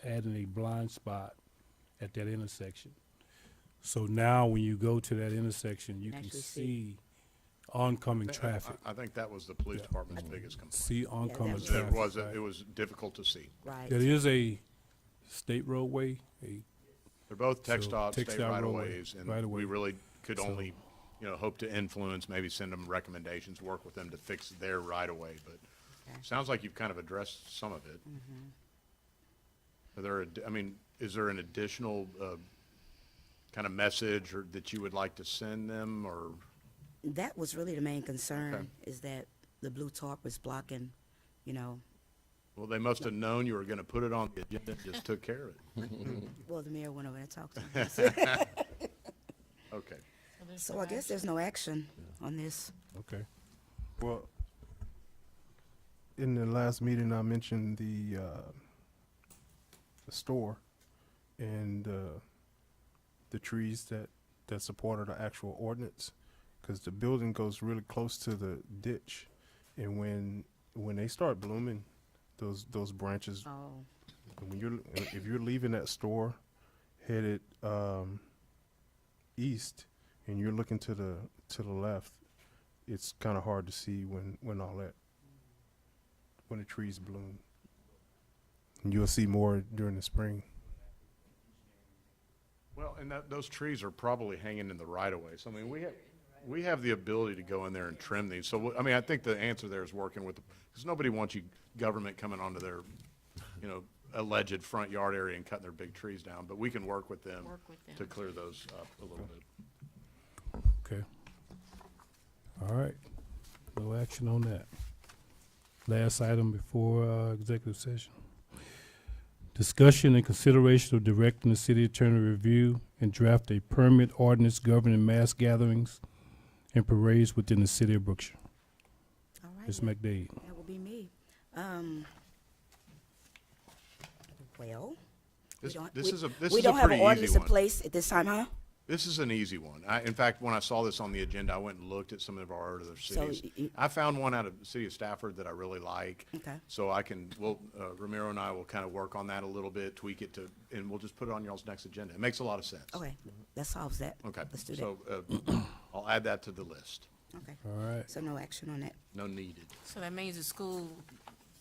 adding a blind spot at that intersection. So now when you go to that intersection, you can Actually see. see oncoming traffic. I think that was the police department's biggest complaint. See oncoming Was traffic. it was difficult to see. Right. That is a state roadway, They're both So, TxDOT state TxDOT right of roadway, ways, and right of we way. really could So- only, hope to influence, maybe send them recommendations, work with them to fix their right of way, but sounds like you've kind of addressed some of it. Are there, is there an additional, kind of message or that you would like to send them, or? That was really the main concern, Okay. is that the blue tarp was blocking, Well, they must have known you were gonna put it on the agenda and just took care of it. well, the mayor went over and talked to him. Okay. So I guess there's no action on this. okay. Well, in the last meeting, I mentioned the store and the trees that supported the actual ordinance, because the building goes really close to the ditch, and when they start blooming, those branches. Oh. And if you're leaving that store headed east, and you're looking to the left, it's kind of hard to see when the trees bloom. And you'll see more during the spring. Well, and those trees are probably hanging in the right of way. So, we have the ability to go in there and trim these. So, I think the answer there is working with, because nobody wants government coming onto their, alleged front yard area and cutting their big trees down. But we can work with them to clear those up a little bit. Okay. All right. No action on that. Last item before executive session. Discussion and consideration of directing the city attorney to review and draft a permit ordinance governing mass gatherings and parades within the city of Brookshire. All right. Ms. then. McDade. That will be me. Well, This we is a don't have an pretty ordinance easy in one. place at this time, huh? This is an easy one. In fact, when I saw this on the agenda, I went and looked at some of our other So cities. I found one out of the city of Stafford that I really like. Okay. So Ramiro and I will kind of work on that a little bit, tweak it and we'll just put it on y'all's next agenda. It makes a lot of sense. Okay, that solves that. Okay. Let's do that. So, I'll add that to the list. Okay. All right. So no action on that. No needed. So that means the school,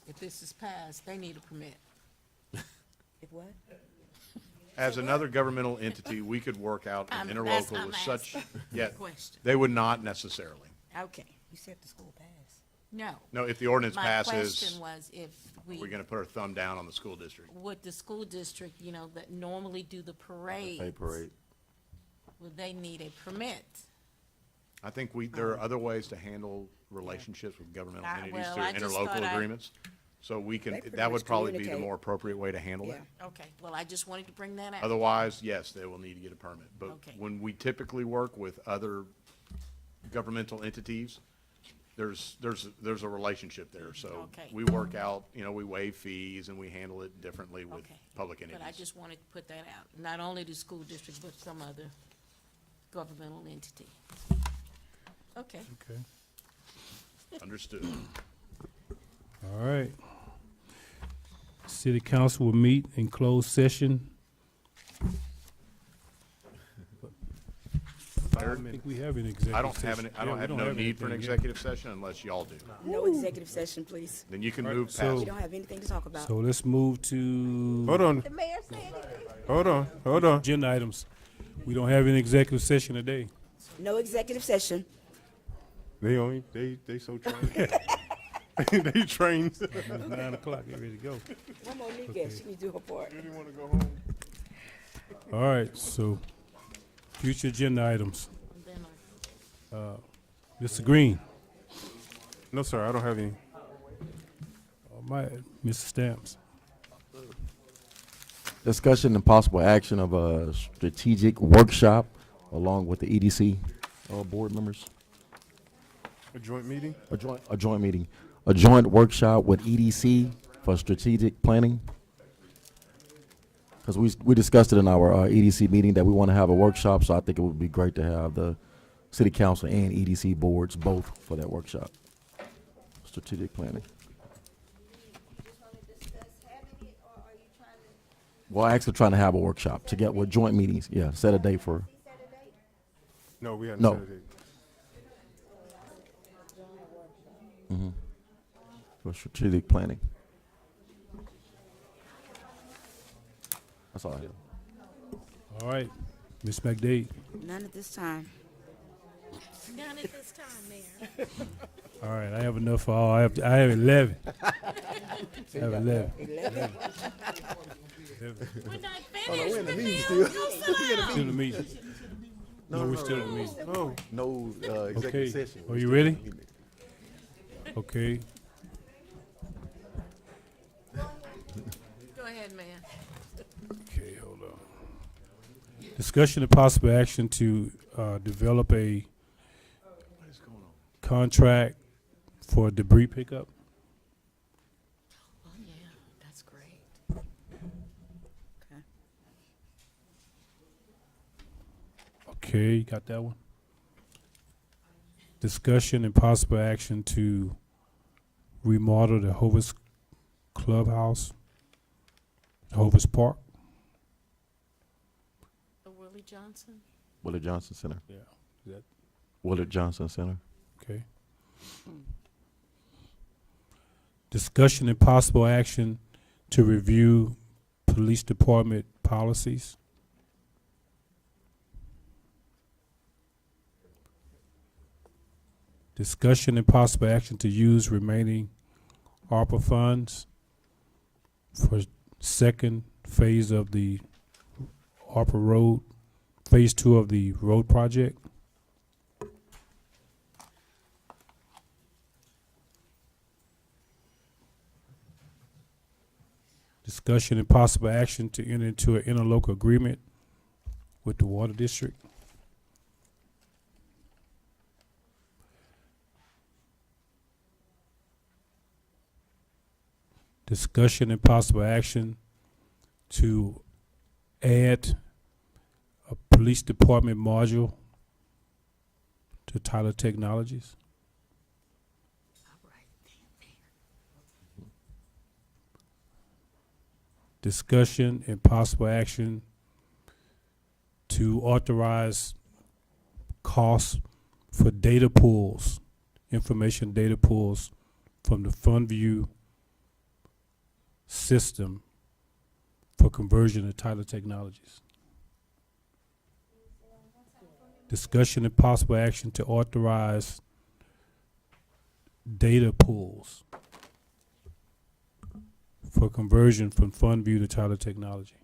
if this is passed, they need a permit. If what? As another governmental entity, we could work out an interlocal I'm with such, asking yeah, question. they would not necessarily. Okay. You said the school passed. No. No, if the ordinance My passes, question was if we're gonna put our thumb down on the school district. would the school district, that normally do the parade, Pay parade. would they need a permit? I think there are other ways to handle relationships with governmental entities well, through I just thought interlocal agreements. So They pretty that would much probably be the communicate. more appropriate way to handle it. Yeah. Okay, well, I just wanted to bring that out. Otherwise, yes, they will need to get a permit. But Okay. when we typically work with other governmental entities, there's a relationship there. So Okay. we work out, we waive fees and we handle it differently with Okay. public But I entities. just wanted to put that out, not only the school district, but some other governmental entity. Okay. Okay. Understood. All right. City council will meet in closed session. I don't think we have an executive I don't session. have any, I Yeah, don't we have no need for an anything yet. executive session unless y'all do. No executive session, please. Then you can Right, move so- past We it. don't have anything to talk about. So let's move to Hold on, The mayor said anything? hold on. agenda items. We don't have any executive session today. No executive session. They so trained. They trained. It's 9 o'clock, get ready to go. One more Nika, she needs to do her part. All right, so future agenda items. And then Mr. Green. No, sir, I don't have any. All right, Mr. Stamps. Discussion and possible action of a strategic workshop along with the EDC board members. A joint meeting? A joint meeting. A joint workshop with EDC for strategic planning. Because we discussed it in our EDC meeting that we want to have a workshop, so I think it would be great to have the city council and EDC boards both for that workshop. Strategic planning. Well, actually trying to have a workshop to get with joint meetings. Yeah, set a date for. No, we haven't No. set a date. Mm-hmm. For strategic planning. That's all I have. All right, Ms. McDade. None at this time. None at this time, Mayor. All right, I have enough for all. I have 11. I have 11. We're not Oh, no, finished. we're in the meeting Mayor. still. Go sit We in the down. Still in the meeting. No, we're still in the meeting. No Okay, executive session. are We're you still in ready? the meeting. Okay. Go ahead, man. Okay, hold on. Discussion and possible action to develop a contract for debris pickup. Oh, yeah, that's great. Okay, you got that one? Discussion and possible action to remodel the Hovis Clubhouse, Hovis Park. The Willie Johnson. Willard Johnson Center. Yeah. Is that Willard Johnson Center. okay? Discussion and possible action to review police department policies. Discussion and possible action to use remaining ARPA funds for second phase of the ARPA road, phase 2 of the road project. Discussion and possible action to enter into an interlocal agreement with the water district. Discussion and possible action to add a police department module to Tyler Technologies. Discussion and possible action to authorize costs for data pools, information data pools from the FundView system for conversion to Tyler Technologies. Discussion and possible action to authorize data pools for conversion from FundView to Tyler Technology.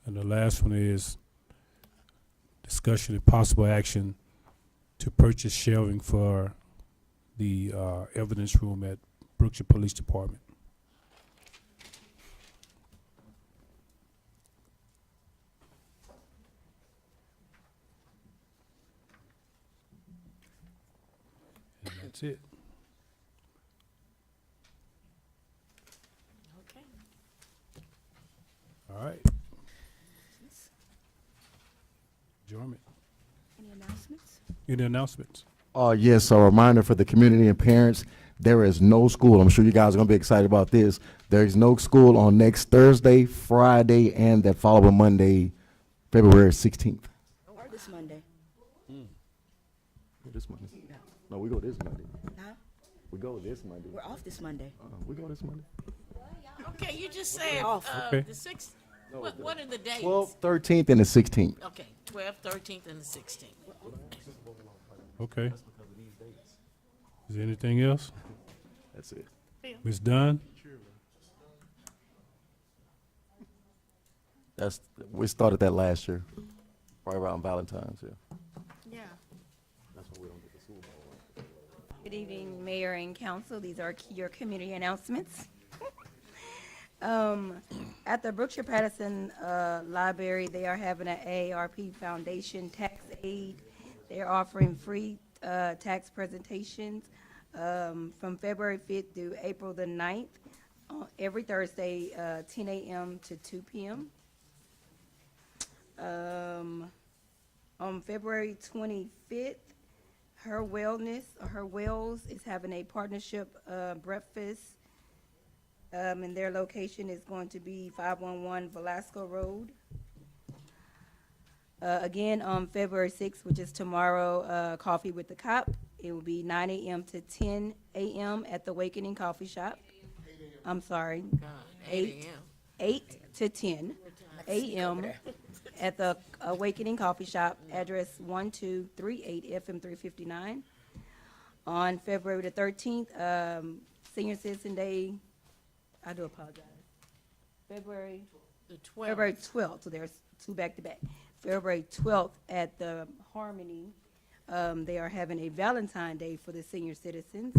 And the last one is discussion and possible action to purchase shelving for the evidence room at Brookshire Police Department. And that's it. Okay. All right. Adjournment. Any announcements? Any announcements? Yes, a reminder for the community and parents, there is no school. I'm sure you guys are going to be excited about this. There is no school on next Thursday, Friday, and that following Monday, February 16th. Or this Monday. This Monday? No, we go this Monday. Huh? We go this Monday. We're off this Monday. We go this Monday. Okay, you just said, off. Okay. the 6th, what are the dates? 12th, 13th, and the 16th. Okay, 12th, 13th, and the 16th. Okay. Is there anything else? That's it. Ms. Dunn? We started that last year, right around Valentine's, yeah. Yeah. That's why we don't get the Super Bowl. Good evening, Mayor and Council. These are your community announcements. At the Brookshire Patterson Library, they are having an AARP Foundation tax aid. They're offering free tax presentations from February 5th through April the 9th, every Thursday, 10 a.m. to 2 p.m. On February 25th, Her Wells is having a partnership breakfast And their location is going to be 511 Velasco Road. Again, on February 6th, which is tomorrow, Coffee with the Cop. It will be 9 a.m. to 10 a.m. at the Awakening Coffee Shop. I'm sorry. 8 to 10 a.m. at the Awakening Coffee Shop, address 1238 FM 359. On February the 13th, Senior Citizen Day, I do apologize. February 12th, so there's two back-to-back. February 12th at the Harmony, they are having a Valentine Day for the senior citizens.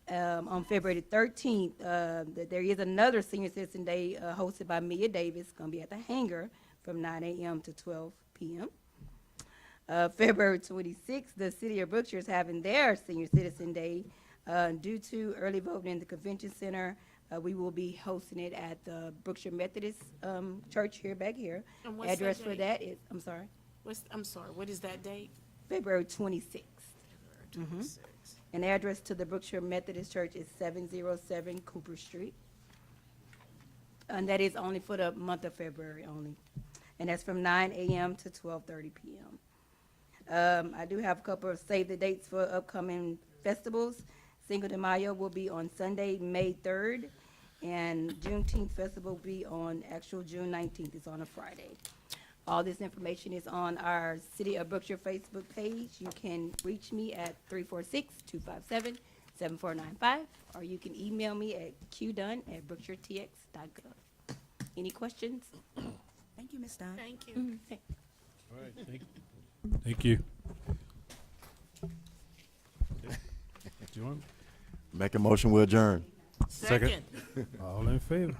On February the 13th, there is another Senior Citizen Day hosted by Mia Davis, going to be at the Hangar from 9 a.m. to 12 p.m. February 26th, the City of Brookshire is having their Senior Citizen Day. Due to early voting in the Convention Center, we will be hosting it at the Brookshire Methodist Church back here. And what's Address that for date? that is, I'm sorry, I'm sorry, what is that date? February 26th. And address to the Brookshire Methodist Church is 707 Cooper Street. And that is only for the month of February only. And that's from 9 a.m. to 12:30 p.m. I do have a couple of save the dates for upcoming festivals. Cinco de Mayo will be on Sunday, May 3rd, and Juneteenth Festival will be on actual June 19th. It's on a Friday. All this information is on our City of Brookshire Facebook page. You can reach me at 346-257-7495, or you can email me at qdunn@brookshiretx.gov. Any questions? Thank you, Ms. Dunn. Thank you. Mhm. All right, thank you. Join. Make a motion, we adjourn. Second. All in favor?